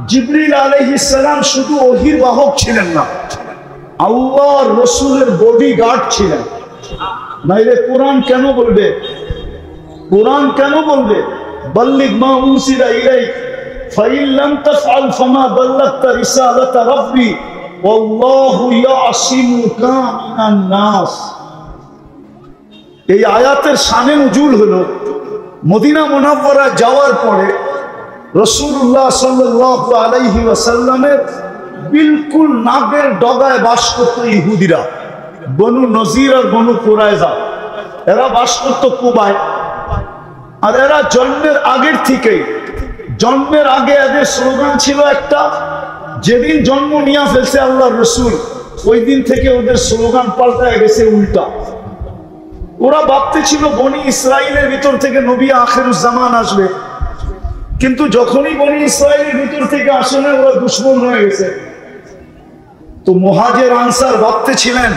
[SPEAKER 1] জিবরিল আলাইহিস সালাম শুধু ওহীর বাহক ছিলেন না, আল্লাহর রাসূলের বডি গার্ড ছিলেন। নাইলে কোরআন কেন বলবে? কোরআন কেন বলবে বাল্লিগ মা উনসিলা ইলাইক ফাইন লাম তাফআল ফামা বাল্লাগতা রিসালাতা রাব্বি ওয়াল্লাহু ইয়াসিমুকা মিনান নাস। এই আয়াতের শানে নুজুল হলো মদিনা মুনাওয়ারা যাওয়ার পরে রাসূলুল্লাহ সাল্লাল্লাহু আলাইহি ওয়াসাল্লামের বিলকুল নাগের ডগায় বাস করত ইহুদিরা, বনু নজির আর বনু কুরাইজা। এরা বাস করত কুবায়। আর এরা জন্মের আগের থেকেই, জন্মের আগে এদের স্লোগান ছিল একটা, যেদিন জন্ম নিয়ে ফেলছে আল্লাহর রাসূল ওই দিন থেকে ওদের স্লোগান পাল্টায় গেছে উল্টা। ওরা ভাবতে ছিল বনি ইসরাইলের ভিতর থেকে নবী আখিরুজ জামান আসবে, কিন্তু যখনই বনি ইসরাইলের ভিতর থেকে আসে না ওরা দুশমন হয়ে গেছে। তো মুহাজির আনসার ভাবতে ছিলেন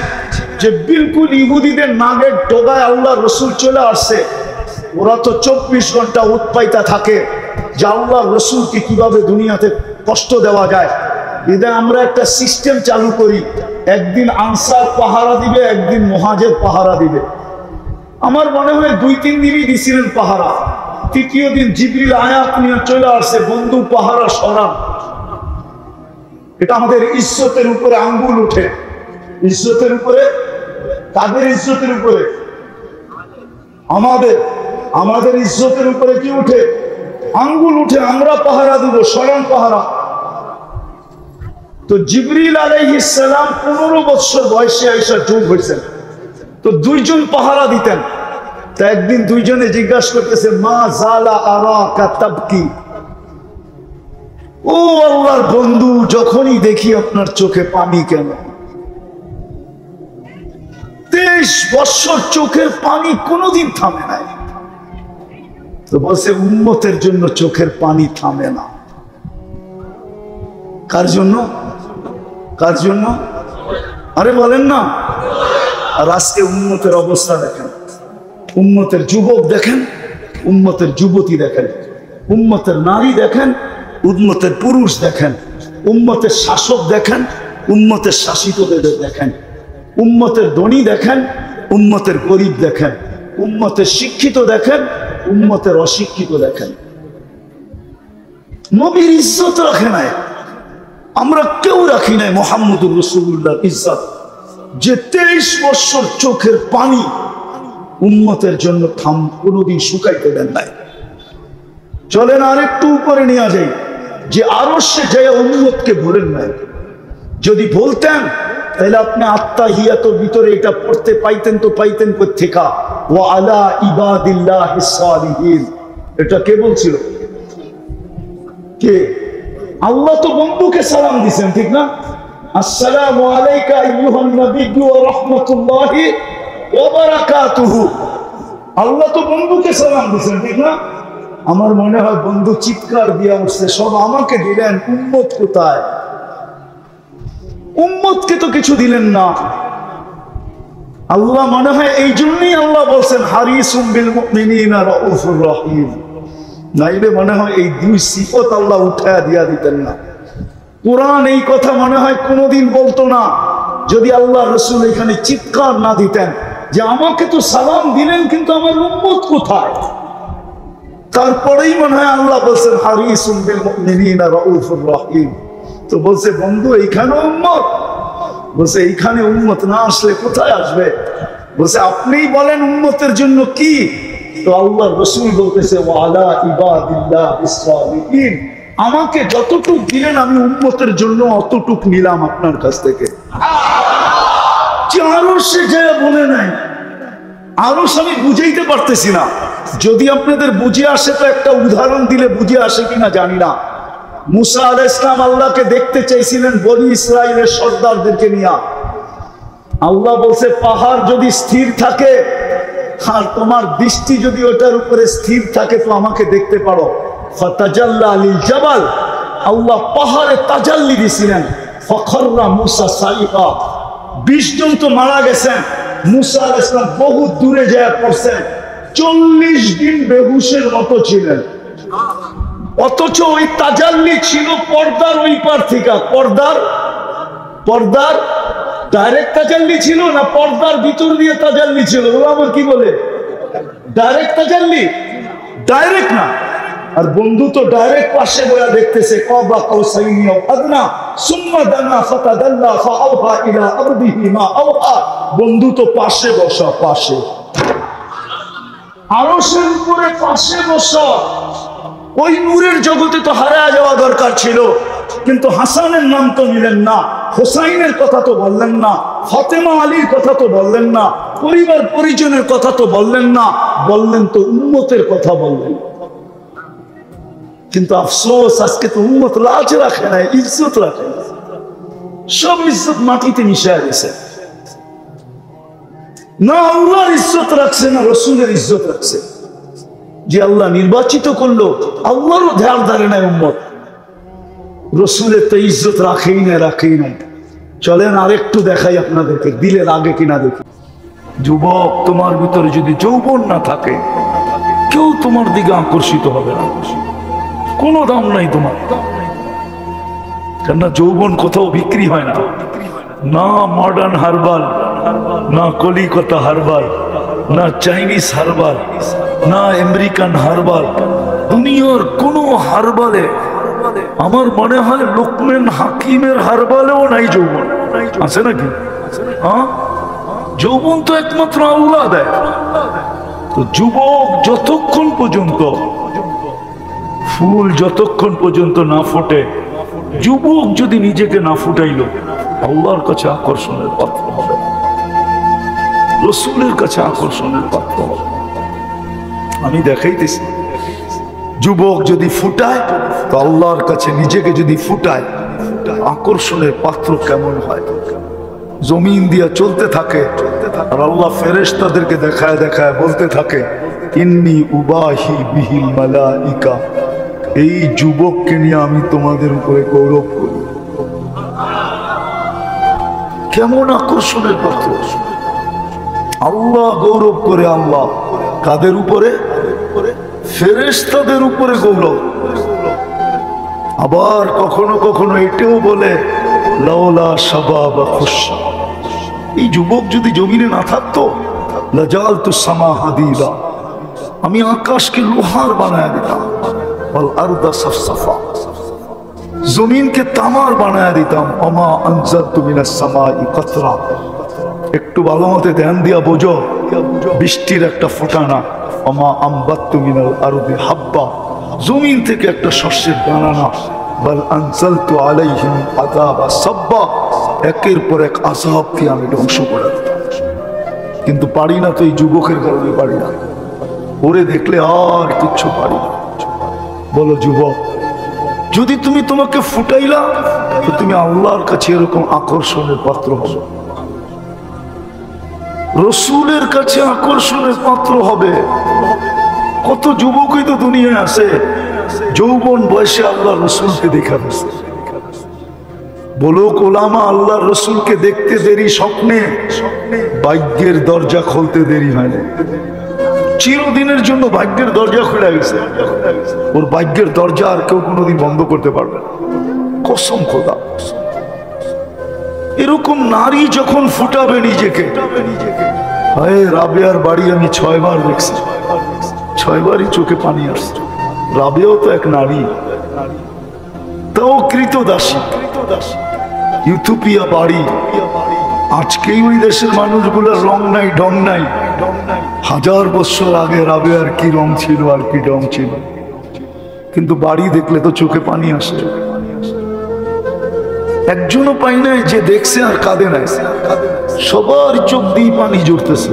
[SPEAKER 1] যে বিলকুল ইহুদিদের নাগের ডগায় আল্লাহর রাসূল চলে আসছে। ওরা তো 24 ঘন্টা উৎপাইতা থাকে যে আল্লাহর রাসূলকে কিভাবে দুনিয়াতে কষ্ট দেওয়া যায়। এদের আমরা একটা সিস্টেম চালু করি, একদিন আনসার পাহারা দিবে, একদিন মুহাজির পাহারা দিবে। আমার মনে হয় 2-3 দিনই দিছিলেন পাহারা, তৃতীয় দিন জিবরিল আয়াত নিয়ে চলে আসছে, বন্ধু পাহারা সরান। এটা আমাদের ইজ্জতের উপরে আঙ্গুল উঠে। ইজ্জতের উপরে, কাদের ইজ্জতের উপরে? আমাদের ইজ্জতের উপরে কি উঠে? আঙ্গুল উঠে। আমরা পাহারা দিব, সরান পাহারা। তো জিবরিল আলাইহিস সালাম 15 বছর বয়সে আয়েশা যোগ হয়েছেন। তো 2 জন পাহারা দিতেন। তা একদিন 2 জনে জিজ্ঞাসা করতেছে, মা জালা আরাকা তাবকি, ও আল্লাহর বন্ধু, যখনই দেখি আপনার চোখে পানি কেন? 23 বছর চোখের পানি কোনোদিন থামে নাই। তো বলছে উম্মতের জন্য চোখের পানি থামে না। কার জন্য? কার জন্য? আরে বলেন না। আর আজকে উম্মতের অবস্থা দেখেন, উম্মতের যুবক দেখেন, উম্মতের যুবতী দেখেন, উম্মতের নারী দেখেন, উম্মতের পুরুষ দেখেন, উম্মতের শাসক দেখেন, উম্মতের শাসিতদের দেখেন, উম্মতের ধনী দেখেন, উম্মতের গরিব দেখেন, উম্মতের শিক্ষিত দেখেন, উম্মতের অশিক্ষিত দেখেন। নবীর ইজ্জত রাখে নাই, আমরা কেউ রাখি নাই মুহাম্মদুর রাসূলুল্লাহর ইজ্জত। যে 23 বছর চোখের পানি উম্মতের জন্য কোনোদিন শুকাইতে দেন নাই। চলেন আরেকটু উপরে নিয়ে যাই, যে আরশে যায় উম্মতকে ভুলেন নাই। যদি বলতেন তাহলে আপনি আত্তাহিয়াতুর ভিতরে এটা পড়তে পাইতেন, তো পাইতেন কোত্থেকা? ওয়া আলা ইবাদিল্লাহিস সালিহিন। এটা কে বলছিল? কে? আল্লাহ তো বন্ধুকে সালাম দিয়েছেন, ঠিক না? আসসালামু আলাইকা আইয়ুহান নাবিয়্যু ওয়া রাহমাতুল্লাহি ওয়া বারাকাতুহু। আল্লাহ তো বন্ধুকে সালাম দিয়েছেন, ঠিক না? আমার মনে হয় বন্ধু চিৎকার দিয়ে উঠছে, সব আমাকে দিলেন, উম্মত কোথায়? উম্মতকে তো কিছু দিলেন না। আল্লাহ মনে হয় এই জন্যই আল্লাহ বলছেন হারিসুম বিল মুমিনিনা রাউফুর রহিম। নাইলে মনে হয় এই 2 সিফত আল্লাহ উঠায়া দিয়া দিতেন না। কোরআন এই কথা মনে হয় কোনোদিন বলতো না যদি আল্লাহ রাসূল এখানে চিৎকার না দিতেন যে আমাকে তো সালাম দিলেন, কিন্তু আমার উম্মত কোথায়? তারপরেই মনে হয় আল্লাহ বলছেন হারিসুম বিল মুমিনিনা রাউফুর রহিম। তো বলছে বন্ধু এইখানে উম্মত, বলছে এইখানে উম্মত না আসলে কোথায় আসবে? বলছে আপনিই বলেন উম্মতের জন্য কি? তো আল্লাহ রাসূল বলতেছে ওয়া আলা ইবাদিল্লাহিস সালিহিন, আমাকে যতটুক দিলেন আমি উম্মতের জন্য অতটুক নিলাম আপনার কাছ থেকে। আরশে যায় বলে নাই, আরশ আমি বুঝাইতে পারতেছি না। যদি আপনাদের বুঝে আসে তো একটা উদাহরণ দিলে বুঝে আসে কিনা জানি না। মুসা আলাইহিস সালাম আল্লাহকে দেখতে চাইছিলেন বনি ইসরাইলের সর্দারদেরকে নিয়ে। আল্লাহ বলছে পাহাড় যদি স্থির থাকে আর তোমার দৃষ্টি যদি ওটার উপরে স্থির থাকে তো আমাকে দেখতে পারো। ফাতাজাল্লা লিল জাবাল, আল্লাহ পাহাড়ে তাজাল্লি দিয়েছিলেন। ফাখররা মুসা সাইকা, 20 জন তো মারা গেছেন। মুসা আলাইহিস সালাম বহু দূরে যায় পড়ছেন, 40 দিন বেহুশের মতো ছিলেন। অথচ ওই তাজাল্লি ছিল পর্দার ওই পার থেকে, পর্দার ডাইরেক্ট তাজাল্লি ছিল না পর্দার ভিতর দিয়ে তাজাল্লি ছিল? ওলামা কি বলে? ডাইরেক্ট তাজাল্লি, ডাইরেক্ট না। আর বন্ধু তো ডাইরেক্ট পাশে বয়া দেখতেছে, কাবা কাউসাইনি আও আদনা সুম্মা দানা ফাতাদাল্লা ফাআওহা ইলা আবদিহি মা আওহা। বন্ধু তো পাশে বসা, পাশে আরশের উপরে পাশে বসা। ওই নূরের জগতে তো হারায় যাওয়া দরকার ছিল, কিন্তু হাসানের নাম তো নিলেন না, হোসাইনের কথা তো বললেন না, ফাতেমা আলীর কথা তো বললেন না, পরিবার পরিজনের কথা তো বললেন না, বললেন তো উম্মতের কথা বললেন। কিন্তু আফসোস, আজকে তো উম্মত লাজ রাখে না, ইজ্জত রাখে না, সব ইজ্জত মাটিতে মিশিয়ে গেছে। না আল্লাহর ইজ্জত রাখছে, না রসুলের ইজ্জত রাখছে। যে আল্লাহ নির্বাচিত করলো, আল্লাহরও ধ্যান ধারে নাই উম্মত, রসুলের তো ইজ্জত রাখেই না, রাখেই নাই। চলেন আরেকটু দেখাই আপনাদেরকে, দিলে লাগে কিনা দেখি। যুবক, তোমার ভিতরে যদি যৌবন না থাকে, কেউ তোমার দিকে আকর্ষিত হবে না, কোনো দাম নাই তোমার। কেননা যৌবন কোথাও বিক্রি হয় না, না মডার্ন হারবাল, না কলিকাতা হারবাল, না চাইনিজ হারবাল, না আমেরিকান হারবাল, দুনিয়ার কোন হারবালে আমার মনে হয় লোকমান হাকিমের হারবালেও নাই যৌবন। আছে নাকি? হ্যাঁ, যৌবন তো একমাত্র আল্লাহ দেয়। তো যুবক, যতক্ষণ পর্যন্ত ফুল যতক্ষণ পর্যন্ত না ফোটে, যুবক যদি নিজেকে না ফুটাইল, আল্লাহর কাছে আকর্ষণের পাত্র হবে, রসুলের কাছে আকর্ষণের পাত্র হবে। আমি দেখাইতেছি, যুবক যদি ফুটায়, তো আল্লাহর কাছে নিজেকে যদি ফুটায়, আকর্ষণের পাত্র কেমন হয়। জমিন দিয়া চলতে থাকে, আর আল্লাহ ফেরেশতাদেরকে দেখায় দেখায় বলতে থাকে, ইন্নী উবাহি বিহিল মালাইকা, এই যুবককে নিয়ে আমি তোমাদের উপরে গৌরব করি। কেমন আকর্ষণের পাত্র! আল্লাহ গৌরব করে। আল্লাহ কাদের উপরে? ফেরেশতাদের উপরে গৌরব। আবার কখনো কখনো এটাও বলে, লাউলা শাবাব খুশা, এই যুবক যদি জমিনে না থাকতো, লাজালতু সামা হাদিদা, আমি আকাশকে লোহার বানায় দিতাম, ওয়াল আরদা সাফসাফা, জমিনকে তামার বানায় দিতাম, ওমা আনজালতু মিনাস সামাই কাতরা। একটু ভালো মতে ধ্যান দিয়া বোঝো, বৃষ্টির একটা ফোঁটানা, ওমা আম্বাত্তু মিনাল আরদি হাব্বা, জমিন থেকে একটা শস্যের দানা না, বাল আনজালতু আলাইহিম আযাবা সাব্বা, একের পর এক আযাবকে আমি ধ্বংস করে দিতাম। কিন্তু পারি না তো, এই যুবকের কারণে পারি না। ওরে দেখলে আর কিচ্ছু পারি না। বলো যুবক, যদি তুমি তোমাকে ফুটাইলা, তো তুমি আল্লাহর কাছে এরকম আকর্ষণের পাত্র হবে, রসুলের কাছে আকর্ষণের পাত্র হবে। কত যুবকই তো দুনিয়ায় আছে, যৌবন বয়সে আল্লাহ রসুলকে দেখা গেছে। বলো ওলামা, আল্লাহ রসুলকে দেখতে দেরি, স্বপ্নে ভাগ্যের দরজা খুলতে দেরি হয় না। চিরদিনের জন্য ভাগ্যের দরজা খুলে গেছে, ওর ভাগ্যের দরজা আর কেউ কোনোদিন বন্ধ করতে পারবে না, কসম খোদা। এরকম নারী যখন ফুটাবে নিজেকে, রাবেয়ার বাড়ি আমি 6 বার দেখছি, 6 বারই চোখে পানি আসছে। রাবেয়াও তো এক নারী, তাও কৃতদাসী, ইউথোপিয়া বাড়ি। আজকেই ওই দেশের মানুষগুলোর রং নাই, ঢং নাই। 1000 বছর আগে রাবেয়ার কি রং ছিল আর কি ঢং ছিল, কিন্তু বাড়ি দেখলে তো চোখে পানি আসে। একজনও পাই নাই যে দেখছে আর কাঁদে নাই, সবার চোখ দিয়ে পানি জড়তেছে,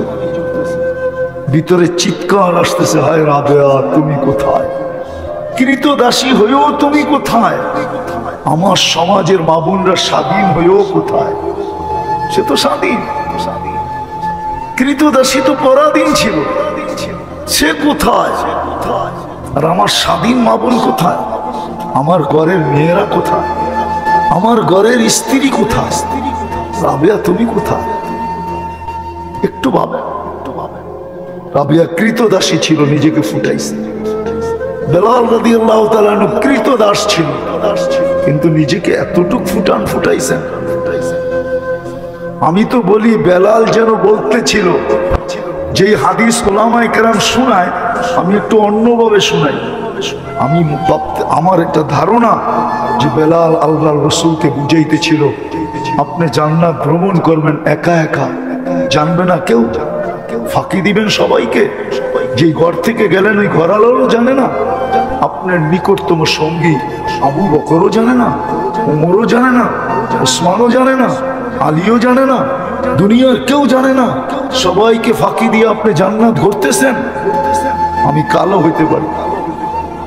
[SPEAKER 1] ভিতরে চিৎকার আসতেছে, হায় রাবেয়া তুমি কোথায়? কৃতদাসী হয়েও তুমি কোথায়? আমার সমাজের মা বোনরা স্বাধীন হয়েও কোথায়? সে তো স্বাধীন, কৃতদাসী তো পরাধীন ছিল, সে কোথায়? আর আমার স্বাধীন মা বোন কোথায়? আমার ঘরের মেয়েরা কোথায়? আমার ঘরের স্ত্রী কোথায়? রাবেয়া তুমি কোথায়? একটু ভাবে। রাবেয়া কৃতদাসী ছিল, নিজেকে ফুটাইছে। বেলাল রাদিয়াল্লাহু তাআলা আনহু কৃতদাস ছিল, কিন্তু নিজেকে এতটুক ফুটাইছেন। আমি তো বলি বেলাল যেন বলতেছিল, যেই হাদিস ওলামায়ে কেরাম শোনায় আমি একটু অন্যভাবে শোনাই। আমি আমার একটা ধারণা যে বেলাল আল্লাহর রাসূলকে বুঝাইতেছিল আপনি জান্নাত ভ্রমণ করবেন একা একা, জানবে না কেউ, ফাঁকি দিবেন সবাইকে। যেই ঘর থেকে গেলেন ওই ঘরালোরও জানে না, আপনার নিকটতম সঙ্গী আবু বকরও জানে না, ওমরও জানে না, ওসমানও জানে না, আলীও জানে না, দুনিয়ার কেউ জানে না। সবাইকে ফাঁকি দিয়ে আপনি জান্নাত ঘুরতেছেন। আমি কালো হইতে পারি,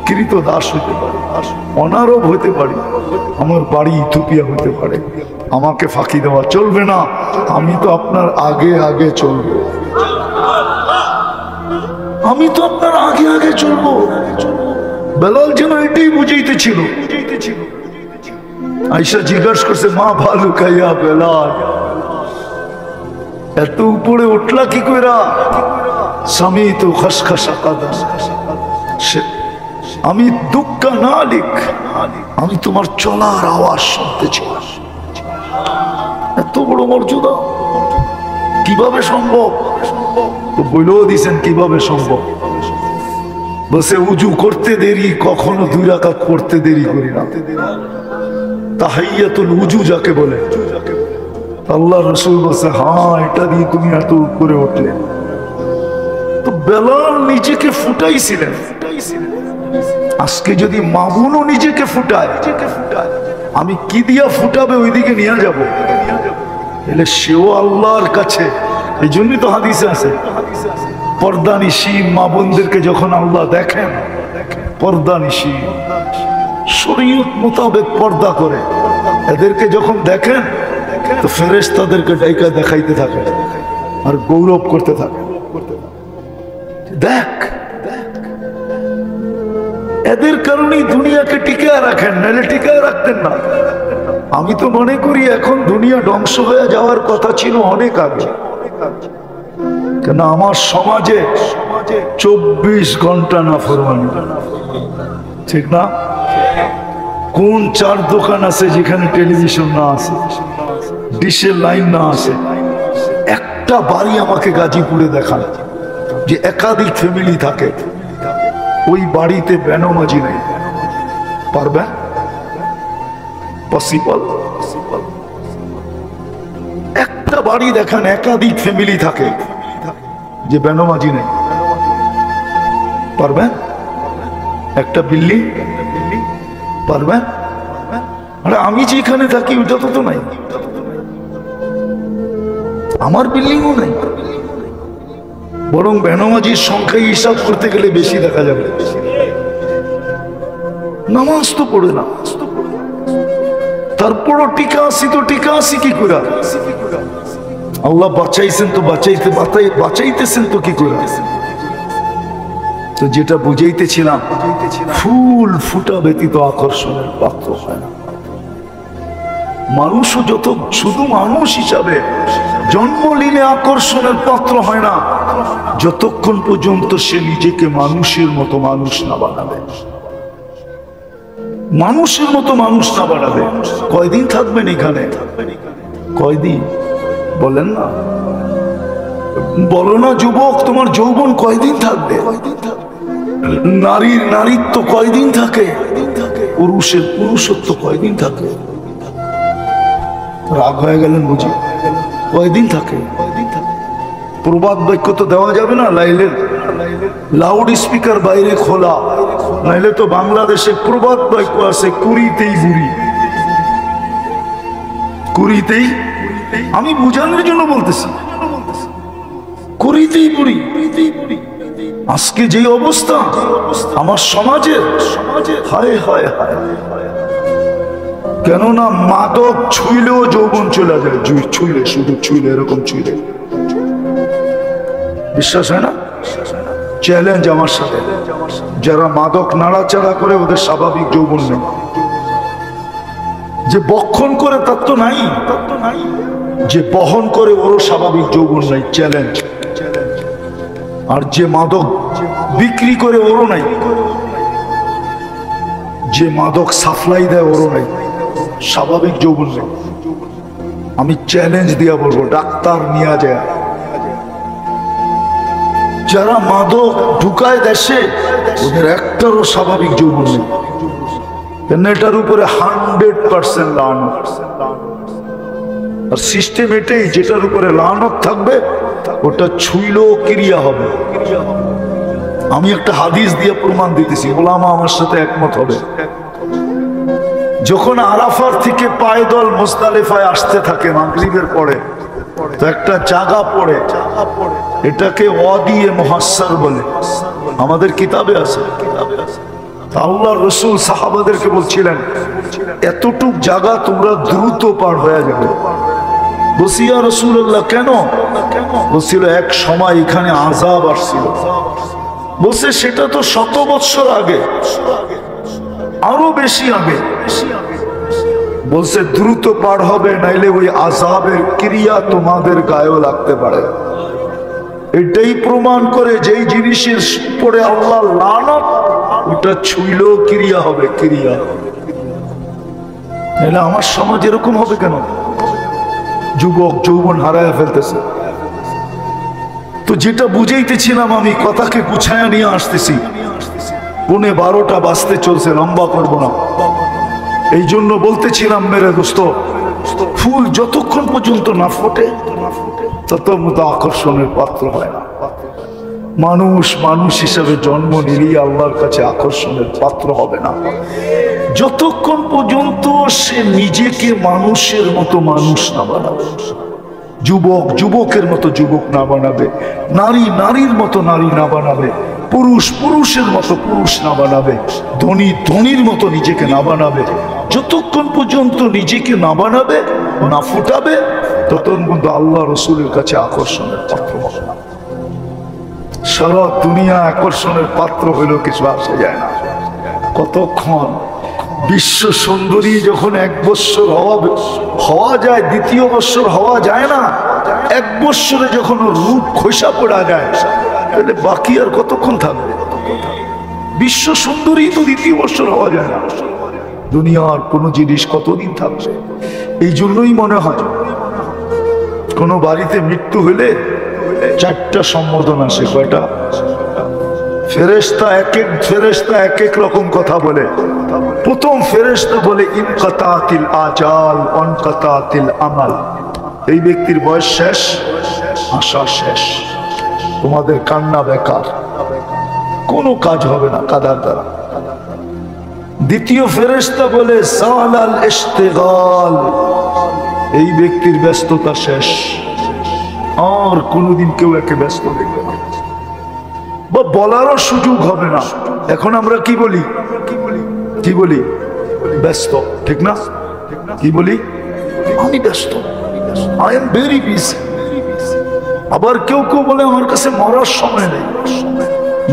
[SPEAKER 1] কৃত দাস হইতে পারি, অনারব হইতে পারি, আমার বাড়ি ইথিওপিয়া হইতে পারে, আমাকে ফাঁকি দেওয়া চলবে না। আমি তো আপনার আগে আগে চলবো, আমি তো আপনার আগে আগে চলবো। বেলাল যেন এটাই বুঝাইতেছিল। আয়েশা জিজ্ঞাসা করছে, মা ভালো খাইয়া বেলাল এত উপরে উঠলা কি কইরা? স্বামী তো খসখসা কাদা, আমি দুঃখা না লিখ, আমি তোমার চলার আওয়াজ শুনতেছিলাম। এত বড় মর্যাদা কিভাবে সম্ভব? তো বলেও দিছেন কিভাবে সম্ভব। বসে উজু করতে দেরি, কখনো 2 রাকাত পড়তে দেরি করি না। তাহিয়াতুল উজু যাকে বলে, আল্লাহ রাসূল বলছে হ্যাঁ এটা দিয়ে তুমি এত উপরে উঠলে। তো বেলাল নিজেকে ফুটাইছিলেন। আজকে যদি মামুনও নিজেকে ফুটায়, আমি কি দিয়া ফুটাবে ওইদিকে নিয়ে যাব, তাহলে সেও আল্লাহর কাছে। এই জন্যই তো হাদিসে আছে, পর্দানিশী মা বোনদেরকে যখন আল্লাহ দেখেন, পর্দানিশী শরীয়ত মোতাবেক পর্দা করে, এদেরকে যখন দেখেন তো ফেরেশতাদেরকে ডাইকা দেখাইতে থাকে আর গৌরব করতে থাকে। দেখ এদের কারণেই দুনিয়াকে টিকায় রাখেন, নাহলে টিকায় রাখতেন না। আমি তো মনে করি এখন দুনিয়া ধ্বংস হয়ে যাওয়ার কথা ছিল অনেক আগে। কেন আমার সমাজে 24 ঘন্টা নাফরমানি, ঠিক না? কোন 4 দোকান আছে যেখানে টেলিভিশন না আছে, ডিশের লাইন না আছে? একটা বাড়ি আমাকে গাজীপুরে দেখান যে একাধিক ফ্যামিলি থাকে, ওই বাড়িতে বেনামাজি নেই। পারবে? পসিবল? একটা বাড়ি দেখান একাধিক ফ্যামিলি থাকে যে বেনামাজি নেই, পারবে? একটা বিল্ডিং পারবে? আরে আমি যেখানে থাকি ওটা তো নাই, আমার বিল্ডিংও নাই, বরং বেনামাজির সংখ্যা হিসাব করতে গেলে বেশি দেখা যাবে। নামাজ তো পড়ে না, তারপরও টিকা আসি তো টিকা আসি কি করে? আল্লাহ বাঁচাইছেন তো বাঁচাইতেছেন তো কি করে? তো যেটা বুঝাইতেছিলাম, ফুল ফুটা ব্যতীত আকর্ষণের পাত্র হয় না। মানুষও যত শুধু মানুষ হিসাবে জন্ম নিলে আকর্ষণের পাত্র হয় না, যতক্ষণ পর্যন্ত সে নিজেকে মানুষের মতো মানুষ না বানাবে। মানুষের মতো মানুষ না বানাবে, কয়দিন থাকবেন এখানে? কয়দিন বলেন না? বলো না যুবক, তোমার যৌবন কয়দিন থাকবে? নারীর নারীত্ব কয়দিন থাকে? পুরুষের পুরুষত্ব কয়দিন থাকে? রাগ হয়ে গেলেন বুঝি? কয়দিন থাকে? প্রবাদ বাক্য তো দেওয়া যাবে না, লাইলের লাউড স্পিকার বাইরে খোলা, নাইলে তো বাংলাদেশে প্রবাদ বাক্য আছে কুড়িতেই বুড়ি, কুড়িতেই। আমি বুঝানোর জন্য বলতেছি, কুড়িতেই বুড়ি। আজকে যে অবস্থা আমার সমাজের, হায় হায় হায়, কেননা মাদক ছুঁইলেও যৌবন চলে যায়, ছুঁইলে, শুধু ছুঁইলে, এরকম ছুঁইলে। বিশ্বাস হয় না? চ্যালেঞ্জ আমার সাথে, যারা মাদক নাড়াচাড়া করে ওদের স্বাভাবিক যৌবন নেই। যে বক্ষণ করে তার তো নাই, যে বহন করে ওরও স্বাভাবিক যৌবন নাই, চ্যালেঞ্জ। আর যে মাদক বিক্রি করে ওরও নাই, যে মাদক সাপ্লাই দেয় ওরও নাই, স্বাভাবিক যৌবন নেই। আমি চ্যালেঞ্জ দিয়া বলবো, ডাক্তার নিয়ে যায় যারা মাদক ঢুকায় দেশে, ওদের একটারও স্বাভাবিক যৌবন নেই। এটার উপরে 100% লানত। আর সিস্টেম এটাই, যেটার উপরে লানত থাকবে ওটা ছুইলেও ক্রিয়া হবে। আমি একটা হাদিস দিয়ে প্রমাণ দিতেছি, ওলামা আমার সাথে একমত হবে। যখন আরাফার থেকে পায়দল মুজদালিফায় আসতে থাকে মাগরিবের পরে, তো একটা জায়গা পড়ে, এটাকে ওয়াদিয়ে মুহাসসার বলে, আমাদের কিতাবে আছে। আল্লাহর রাসূল সাহাবাদেরকে বলছিলেন, এতটুক জায়গা তোমরা দ্রুত পার হয়ে যাবে। বলছি ইয়া রাসূলুল্লাহ কেন? বলছিল এক সময় এখানে আযাব আসছিল। বলছে সেটা তো 100 বছর আগে, আরো বেশি আগে। বলছে দ্রুত পার হবে, নাইলে ওই আযাবের ক্রিয়া তোমাদের গায়েও লাগতে পারে। এটাই প্রমাণ করে যেই জিনিসের উপরে আল্লাহ লানত, ওটা ছুইলেও ক্রিয়া হবে, ক্রিয়া। নাইলে আমার সমাজ এরকম হবে কেন? যুবক যৌবন হারায় ফেলতেছে। তো যেটা বুঝাইতেছিলাম, আমি কথাকে গুছায়া নিয়ে আসতেছি। 11:15 বাজতে চলছে, লম্বা করবো না। এই জন্য বলতেছিলাম মেরে দোস্ত, ফুল যতক্ষণ পর্যন্ত না ফোটে তত মতো আকর্ষণের পাত্র হয় না। মানুষ মানুষ হিসাবে জন্ম নিলেই আল্লাহর কাছে আকর্ষণের পাত্র হবে না, যতক্ষণ পর্যন্ত সে নিজেকে মানুষের মতো মানুষ না বানাবে, যুবক যুবকের মতো যুবক না বানাবে, নারী নারীর মতো নারী না বানাবে, পুরুষ পুরুষের মতো পুরুষ না বানাবে, ধনী ধনীর মতো নিজেকে না বানাবে, যতক্ষণ পর্যন্ত নিজেকে না বানাবে, না ফুটাবে, ততক্ষণ পর্যন্ত আল্লাহ রসুলের কাছে আকর্ষণের পাত্র হবে না। সারা দুনিয়া আকর্ষণের পাত্র হইলেও কিছু আসে যায় না। কতক্ষণ বিশ্ব সুন্দরী যখন 1 বছর হওয়া যায়, 2য় বছর হওয়া যায় না, 1 বছরে যখন রূপ খোসা পড়া যায়, তাহলে বাকি আর কতক্ষণ থাকবে? বিশ্ব সুন্দরী তো 2য় বছর হওয়া যায় না। দুনিয়ার কোন জিনিস কতদিন থাকবে? এই জন্যই মনে হয় কোন বাড়িতে মৃত্যু হলে 4টা সম্বোধন আসে। কয়টা? ফেরেশতা এক এক রকম কথা বলে। প্রথম ফেরেশতা বলে ইনকাতাতিল আজাল ওয়ানকাতাতিল আমাল, এই ব্যক্তির বয়স শেষ, আশা শেষ, তোমাদের কান্না বেকার, কোনো কাজ হবে না কাদার দ্বারা। দ্বিতীয় ফেরেশতা বলে সালাল ইশতিগাল, এই ব্যক্তির ব্যস্ততা শেষ, আর কোনোদিন কেউ একে ব্যস্ত দেখবে না, বা বলারও সুযোগ হবে না। এখন আমরা কি বলি? কি বলি? ব্যস্ত, ঠিক না? কি বলি? আমি ব্যস্ত, আই এম ভেরি বিজি। আবার কেউ কেউ বলে আমার কাছে মরার সময় নেই,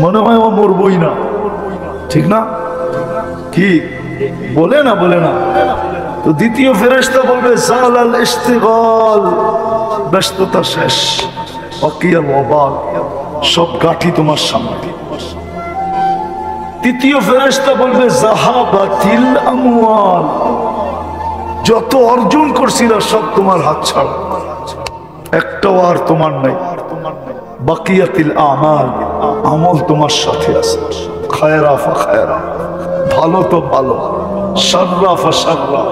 [SPEAKER 1] মনে হয় ও মরবই না, ঠিক না? কি বলে না? বলে না? তো দ্বিতীয় ফেরেশতা বলবে সালাল ইশতিগাল, ব্যস্ততা শেষ, ওয়াকিয়াল ওয়াবাল, সব গাঠি তোমার সামনে। তৃতীয় ফেরেশতা বলবে যাহাবাতিল আমওয়াল, যত অর্জন করছিল সব তোমার হাত ছাড়া, একটাও আর তোমার নাই। বাকিয়াতিল আমাল, আমল তোমার সাথে আছে। খায়রা ফা খায়রা, ভালো তো ভালো, শাররা ফা শাররা,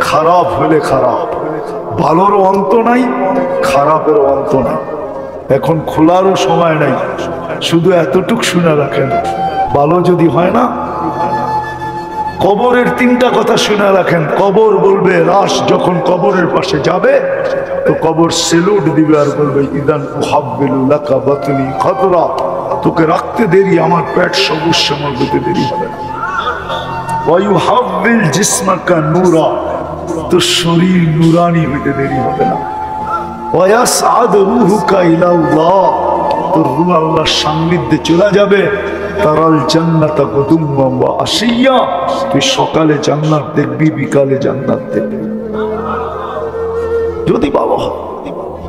[SPEAKER 1] খারাপ হলে খারাপ। ভালোর অন্ত নাই, খারাপের অন্ত নাই। এখন খোলারও সময় নাই, শুধু এতটুক শুনে রাখেন, ভালো যদি হয় না, কবরের 3টা কথা শুনে রাখেন। কবর বলবে, লাশ যখন কবরের পাশে যাবে তো কবর সেলুট দিবে আর বলবে ইদান উহাব্বিলু লাকা বাতনি খাদরা, তোকে রাখতে দেরি, আমার পেট সবুজ শ্যামল হতে দেরি হবে না। ওয়া ইউহাব্বিল জিসমাকা নূরা, তো শরীর নুরানি হইতে দেরি হবে না। ওয়া ইয়াসআদ রূহুকা ইলাল্লাহ, তোর রূহ আল্লাহর সান্নিধ্যে চলে যাবে। তারাল জান্নাতা গুদুম্মা ওয়া আশিয়া, তুই সকালে জান্নাত দেখবি, বিকালে জান্নাত দেখবি, যদি ভালো হয়।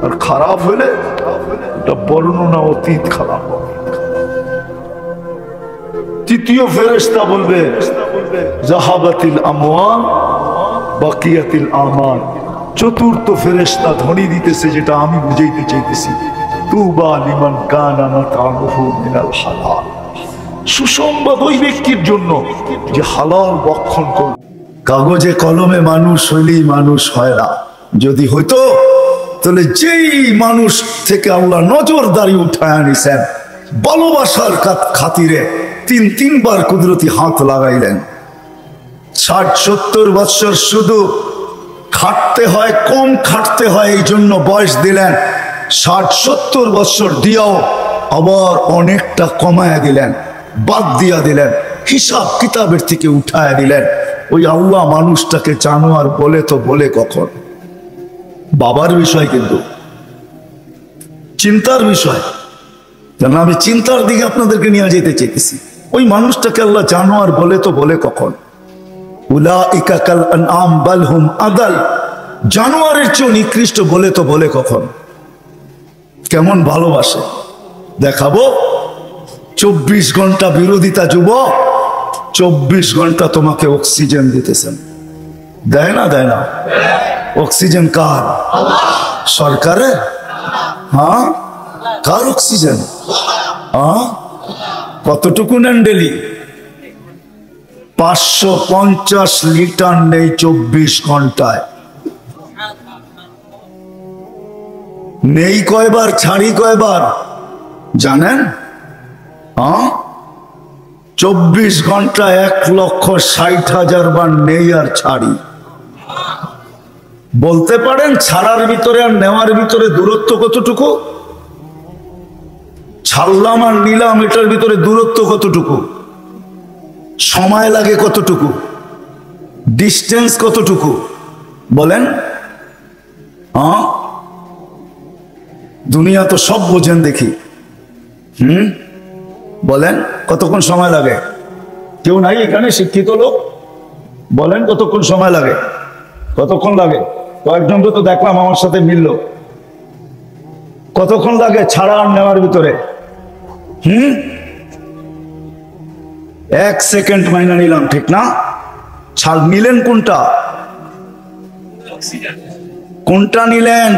[SPEAKER 1] আর খারাপ হলে এটা বর্ণনা অতীত খারাপ হবে। তৃতীয় ফেরেশতা বলবে যাহাবাতিল আমওয়াল বাকিয়াতিল আমাল, চতুর্থ ফেরেশতা ধ্বনি দিতেছে, যেটা আমি বুঝাইতে চাইতেছি, তুবা লিমান কানা মাতামুহু মিনাল হালাল। সুসংবাদ ওই ব্যক্তির জন্য যে হালাল ভক্ষণ করবে। কাগজে কলমে মানুষ হইলেই মানুষ হয় না। যদি হইতো তাহলে যেই মানুষ থেকে আল্লাহ নজরদারি উঠায় আনিছেন, ভালোবাসার খাতিরে তিনবার কুদরতি হাত লাগাইলেন। 60-70 বৎসর শুধু খাটতে হয়, কম খাটতে হয়, এই জন্য বয়স দিলেন। 60-70 বৎসর দিয়াও আবার অনেকটা কমায়া দিলেন, বাদ দিয়া দিলেন, হিসাব কিতাবের থেকে উঠায়া দিলেন। ওই আল্লাহ মানুষটাকে জানোয়ার বলে তো বলে কখন? বাবার বিষয়, কিন্তু চিন্তার বিষয়। কেন আমি চিন্তার দিকে আপনাদেরকে নিয়ে যেতে চাইতেছি। ওই মানুষটাকে আল্লাহ জানোয়ার বলে তো বলে কখন? উলাইকা কাল আনআম বাল হুম আদাল, জানোয়ারের চেয়ে নিকৃষ্ট বলে তো বলে কখন? কেমন ভালোবাসে দেখাবো। 24 ঘন্টা বিরোধিতা যুবক, 24 ঘন্টা তোমাকে অক্সিজেন দিতেছেন। দেয় না? দেয় না? অক্সিজেন কার? সরকারের? হ্যাঁ, কার অক্সিজেন? হ্যাঁ, কতটুকু নেন ডেলি? 550 লিটার নেই 24 ঘন্টায়। নেই কয়বার, ছাড়ি কয়বার জানেন? 24 ঘন্টা 1,60,000 বার নেই আর ছাড়ি। বলতে পারেন ছাড়ার ভিতরে আর নেওয়ার ভিতরে দূরত্ব কতটুকু? ছাড়লাম আর নিলাম, এটার ভিতরে দূরত্ব কতটুকু? সময় লাগে কতটুকু? ডিস্টেন্স কতটুকু? বলেন। দুনিয়া তো সব বোঝেন দেখি। বলেন কতক্ষণ সময় লাগে? কেউ নাই এখানে শিক্ষিত লোক? বলেন কতক্ষণ সময় লাগে? কতক্ষণ লাগে? কয়েকজনকে তো দেখলাম আমার সাথে মিলল। কতক্ষণ লাগে ছাড়া আর নেওয়ার ভিতরে? 1 সেকেন্ড মাইনা নিলাম, ঠিক না? ছাড় নিলেন কোনটা? কোনটা নিলেন?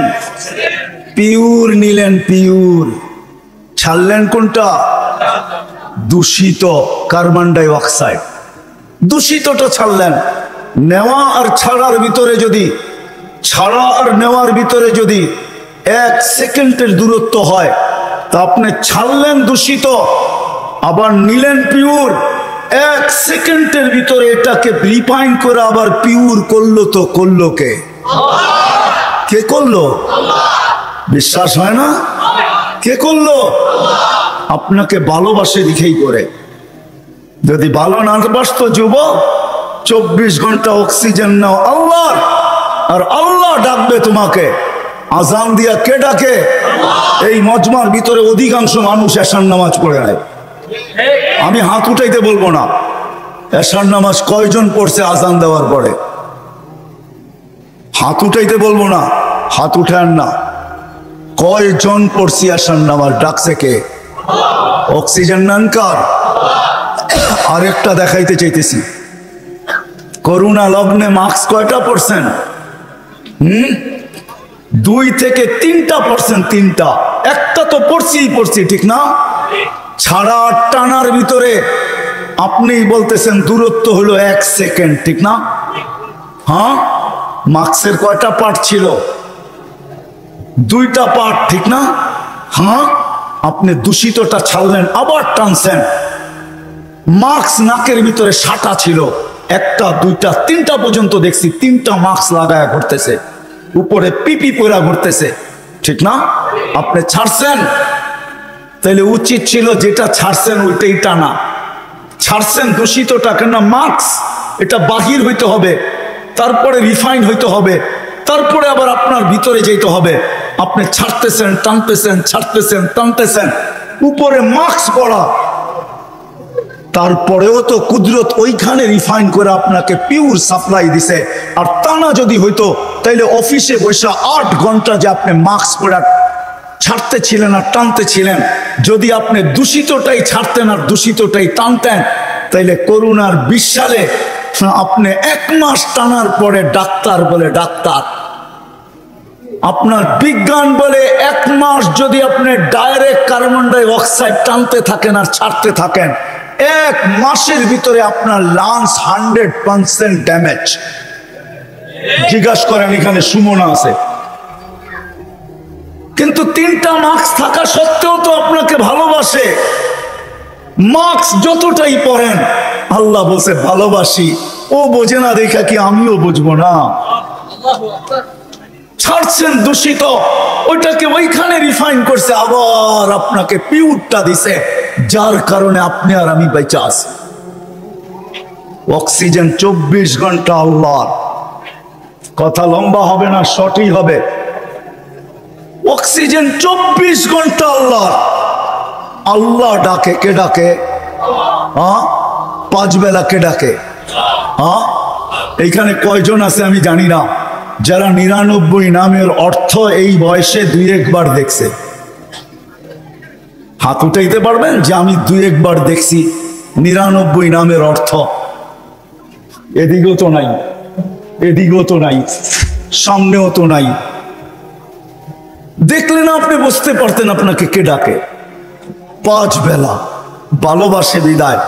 [SPEAKER 1] পিওর নিলেন, পিওর। ছাড়লেন কোনটা? দূষিত কার্বন ডাই অক্সাইড, দূষিতটা ছাড়লেন। নেওয়া আর ছাড়ার ভিতরে যদি, ছাড়া আর নেওয়ার ভিতরে যদি 1 সেকেন্ডের দূরত্ব হয়, তা আপনি ছাড়লেন দূষিত, আবার নিলেন পিওর। 1 সেকেন্ডের ভিতরে এটাকে রিফাইন করে আবার পিওর করলো, তো করলো কে? কে করলো? বিশ্বাস হয় না? কে করলো? আপনাকে ভালোবাসে দিকেই করে। যদি ভালো না বাসতো যুবক, 24 ঘন্টা অক্সিজেন নাও আল্লাহ, আর আল্লাহ ডাকবে তোমাকে। আজান দিয়া কে ডাকে? এই মজমার ভিতরে অধিকাংশ মানুষ এশার নামাজ পড়ে নেয়। আমি হাত উঠাইতে বলবো না, এশার নামাজ কয়জন পড়ছে আজান দেওয়ার পরে? হাত উঠাইতে বলবো না, হাত উঠান না। কয়জন পড়ছি এশার নামাজ? ডাকছে কে? অক্সিজেন নেন কার? আরেকটা দেখাইতে চাইতেছি। করোনা লগ্নে মাস্ক কয়টা পড়ছেন? 2 থেকে 3% 3টা। একটা তো পড়ছি, ঠিক না? ছাড়া টানার ভিতরে আপনি বলতেছেন দূরত্ব হলো 1 সেকেন্ড, ঠিক না? হ্যাঁ, মাস্কের কয়টা পার্ট ছিল? 2টা পার্ট, ঠিক না? হ্যাঁ, আপনি দূষিতটা ছাড়লেন, আবার টানছেন। মাস্ক নাকের ভিতরে 6টা ছিল, 1টা 2টা 3টা পর্যন্ত দেখছি 3টা মাস্ক লাগায় ঘুরতেছে, উপরে পিপি পরা ঘুরতেছে, ঠিক না? আপনি ছাড়ছেন, তাইলে উচিত ছিল যেটা ছাড়ছেন ওইটাই টানা। ছাড়ছেন দূষিতটা, কেন? মাস্ক এটা বাহির হইতে হবে, তারপরে রিফাইন হইতে হবে, তারপরে আবার আপনার ভিতরে যেতে হবে। আপনি ছাড়তেছেন, টানতেছেন, ছাড়তেছেন, টানতেছেন, উপরে মাস্ক পরা, তারপরেও তো কুদরত ওইখানে রিফাইন করে আপনাকে পিওর সাপ্লাই দিছে। আর টানা যদি হইতো, তাইলে অফিসে বসে 8 ঘন্টা যে আপনি মাস্ক পরা ছাড়তেছিলেন আর টানতেছিলেন, যদি আপনি দূষিতটাই ছাড়তেন আর দূষিতটাই টানতেন, তাইলে করোনার 20 সালে আপনি 1 মাস টানার পরে ডাক্তার বলে ডাক্তার, আপনার বিজ্ঞান বলে 1 মাস যদি আপনি ডাইরেক্ট কার্বন ডাই অক্সাইড টানতে থাকেন আর ছাড়তে থাকেন, 1 মাসের ভিতরে আপনার লাংস 100% ড্যামেজ। জিজ্ঞাসা করেন, এখানে সুমনা আছে, কিন্তু 3টা মাস্ক থাকা সত্ত্বেও তো আপনাকে ভালোবাসে। মাস্ক যতটাই পরেন, আল্লাহ বলছে ভালোবাসি। ও বোঝে না দেখা কি আমিও বুঝবো না? ছাড়ছেন দূষিত, ওইটাকে ওইখানে রিফাইন করছে, আবার আপনাকে পিউরটা দিছে, যার কারণে আপনি আর আমি বেঁচে আছি। অক্সিজেন 24 ঘন্টা আল্লাহর। কথা লম্বা হবে না, শর্টই হবে। অক্সিজেন 24 ঘন্টা আল্লাহর। আল্লাহ ডাকে, কে ডাকে? 5 বেলা কে ডাকে? এইখানে কয়জন আছে আমি জানি না, যারা 99 নামের অর্থ এই বয়সে 2-1 বার দেখছে? হাত উঠাইতে পারবেন যে আমি 2-1 বার দেখছি 99 নামের অর্থ? এদিকেও তো নাই, এদিকেও তো নাই, সামনেও তো নাই। দেখলে না আপনি বুঝতে পারতেন আপনাকে কে ডাকে। 5 বেলা ভালোবাসে বিদায়,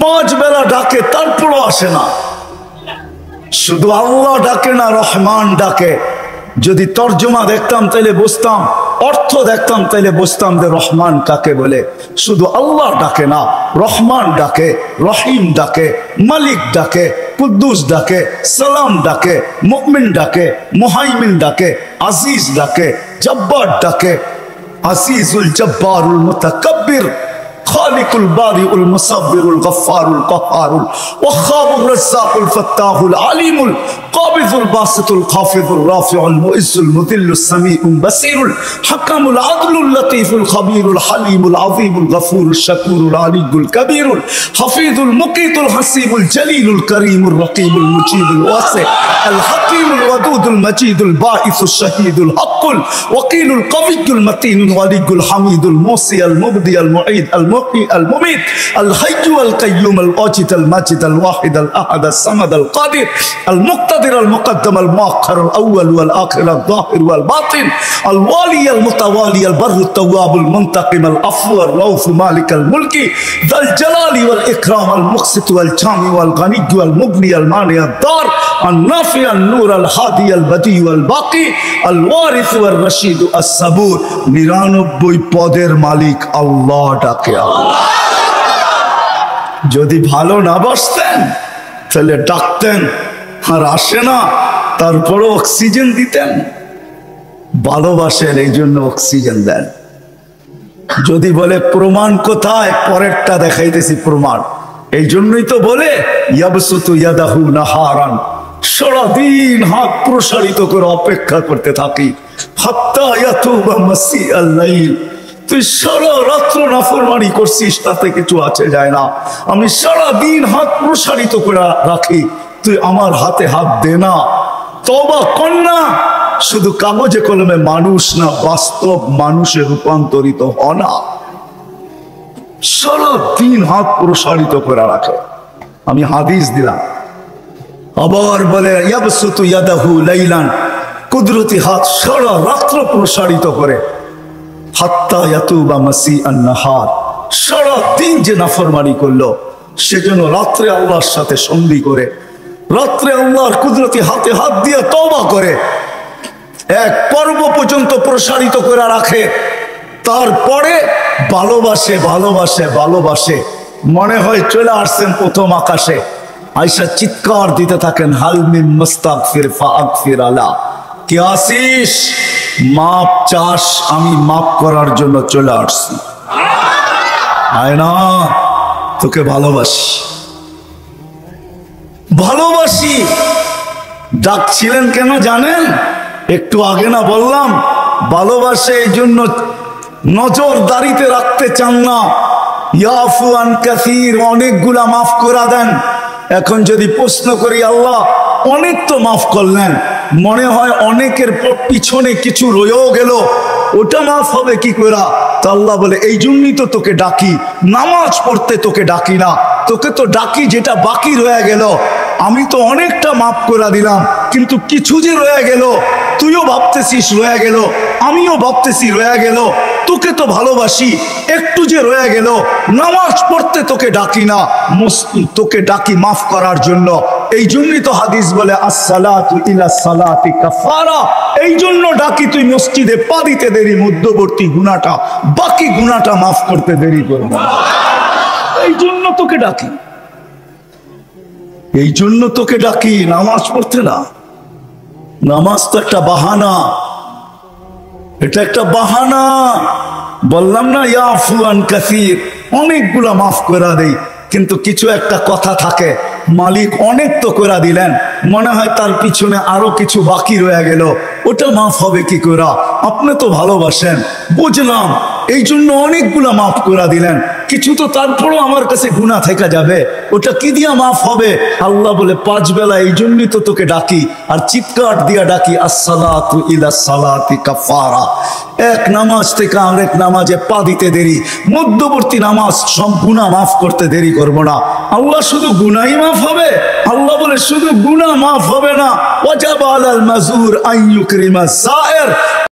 [SPEAKER 1] 5 বেলা ডাকে, তারপরও আসে না। শুধু আল্লাহ ডাকে না, রহমান ডাকে। যদি তর্জমা দেখতাম তাইলে বুঝতাম, অর্থ দেখতাম তাইলে বুঝতাম যে রহমান কাকে বলে। শুধু আল্লাহ ডাকে না, রহমান ডাকে, রহিম ডাকে, মালিক ডাকে, কুদ্দুস ডাকে, সালাম ডাকে, মুমিন ডাকে, মুহাইমিন ডাকে, আজিজ ডাকে, জব্বার ডাকে। আজিজুল জব্বারুল মুতাকাব্বির, খালিকুল বারিউল মুসাব্বিরুল গফফারুল কহ্হারুল ওয়াহ্হাবুর রাজ্জাকুল ফাত্তাহুল আলিমুল কাবিযুল বাসিতুল খাফিযুর রাফিউল মুইজ্জুল মুদিল্লুস সামিউল বাসীরুল হাকামুল আদলুল লতীফুল খবীরুল হালিমুল আযীমুল গফুরুল শাকুরুল আলিয়ুল কবীরুল হাফিজুল মুকীতুল হাসিবুল জলিলুল করিমুর রকিবুল মুজিবুল ওয়াসি আল হাকীমুল ওয়াদুদুল মজিদুল বাঈসুশ শাহীদুল হক্কুল ওয়াকিলুল কবিয়্যুল মতিনুল ওয়ালিয়ুল হামিদুল মুসি আল মুবদি আল মুঈদ আল المميت الحي والقيوم الواجد الماجد الواحد الأحد الصمد القادر المقتدر المقدم المؤخر الأول والآخر الظاهر والباطن الوالي المتوالي البر التواب المنتقم العفو الرؤوف مالك الملك ذا الجلال والإكرام المقسط والجامع والغني والمغني المانع الضار النافع النور الهادي البديع والباقي الوارث والرشيد الصبور 99 পদের মালিক আল্লাহ ডাকে। যদি ভালো না বাসতেন তাহলে ডাকতেন আর আসে না, তারপরে অক্সিজেন দিতেন। ভালোবাসেন, এই জন্য অক্সিজেন দেন। যদি বলে প্রমাণ কোথায়, পরেরটা দেখাইতেছি প্রমাণ। এই জন্যই তো বলে ইয়াবসুতু ইয়াদাহু নাহারান, সারাদিন হাত প্রসারিত করে অপেক্ষা করতে থাকি, হাত্তা ইয়াতুবা মাসিআল লাইল। তুই সারা রাত্র নাফরমানি করছিস, তাতে কিছু আছে যায় না। আমি সারা দিন হাত প্রসারিত করে রাখি, তুই আমার হাতে হাত দে না, তওবা কর না। শুধু কাগজে কলমে মানুষ না, বাস্তব মানুষে রূপান্তরিত হ না। সারা দিন হাত প্রসারিত করে রাখে। আমি হাদিস দিলাম। আবার বলে ইয়াবসুতু ইয়াদাহু লাইলান, কুদরতি হাত সারা রাত্র প্রসারিত করে, হাত্তা ইয়াতুবা মাসিআন নাহার। সারা দিন যে নাফরমানি করলো, সেজন্য রাত্রে আল্লাহর সাথে সন্ধি করে, রাত্রে আল্লাহর কুদরতি হাতে হাত দিয়ে তওবা করে, 1 পর্ব পর্যন্ত প্রসারিত করে রাখে। তারপরে ভালোবাসে, ভালোবাসে, ভালোবাসে। মনে হয় চলে আসছেন প্রথম আকাশে, আয়েশা চিৎকার দিতে থাকেন, হাল মিন মুস্তাগফির ফাগফির আলা। কি আসিস, মাপ চাস, আমি মাপ করার জন্য চলে আসছি। আয় না, তোকে ভালোবাসি, ভালোবাসি। ডাকছিলেন কেন জানেন? একটু আগে না বললাম, ভালোবাসে এই জন্য নজরদারিতে রাখতে চান না। ইয়াফু আন কাসীর, অনেকগুলা মাফ করে দেন। এখন যদি প্রশ্ন করি, আল্লাহ অনেক তো মাফ করলেন, মনে হয় অনেকের পিছনে কিছু রয়েও গেল, ওটা মাফ হবে কি করে? তো আল্লাহ বলে, এই জন্যই তো তোকে ডাকি, নামাজ পড়তে তোকে ডাকি না, তোকে তো ডাকি যেটা বাকি রয়ে গেল। আমি তো অনেকটা মাফ করে দিলাম, কিন্তু কিছু যে রয়ে গেল, তুইও ভাবতেছিস রয়ে গেল, আমিও ভাবতেছি রয়ে গেল, তোকে তো ভালোবাসি, একটু যে রয়ে গেল, নামাজ পড়তে তোকে ডাকি না, তোকে ডাকি মাফ করার জন্য। এই জন্যই তো হাদিস বলে আসসালাতু ইলা সালাতি কাফারা। এই জন্য ডাকি তুই মসজিদে পা দিতে দেরি মধ্যবর্তী গুনাহটা, বাকি গুনাহটা মাফ করতে দেরি করবে। এই জন্য তোকে ডাকি, এই জন্য তোকে ডাকি নামাজ পড়তে না। নামাজ তো একটা বাহানা, এটা একটা বাহানা। বললাম না ইয়াফু আন কাসীর, অনেকগুলা মাফ করে দেই, কিন্তু কিছু একটা কথা থাকে, মালিক অনেক তো করে দিলেন, মনে হয় তার পিছনে আরো কিছু বাকি রয়ে গেল, ওটা মাফ হবে কি করে? আপনি তো ভালোবাসেন, বুঝলাম, এই জন্য অনেকগুলা মাফ করে দিলেন, কিছু তো তারপরও আমার কাছে গুনাহ থেকে যাবে, ওটা কি দিয়া মাফ হবে? আল্লাহ বলে 5 বেলা এই জন্যই তো তোকে ডাকি, আর চিৎকার দিয়া ডাকি আসসালাতু ইলা সালাতি কাফারা। এক নামাজ থেকে আরেক নামাজে পা দিতে দেরি, মধ্যবর্তী নামাজ সব গুনাহ মাফ করতে দেরি করব না। আল্লাহ শুধু গুনাহই মাফ হবে? আল্লাহ বলে শুধু গুনাহ মাফ হবে না, ওয়াজাবা আলাল মাজুর আন ইউকরিমা সায়ের,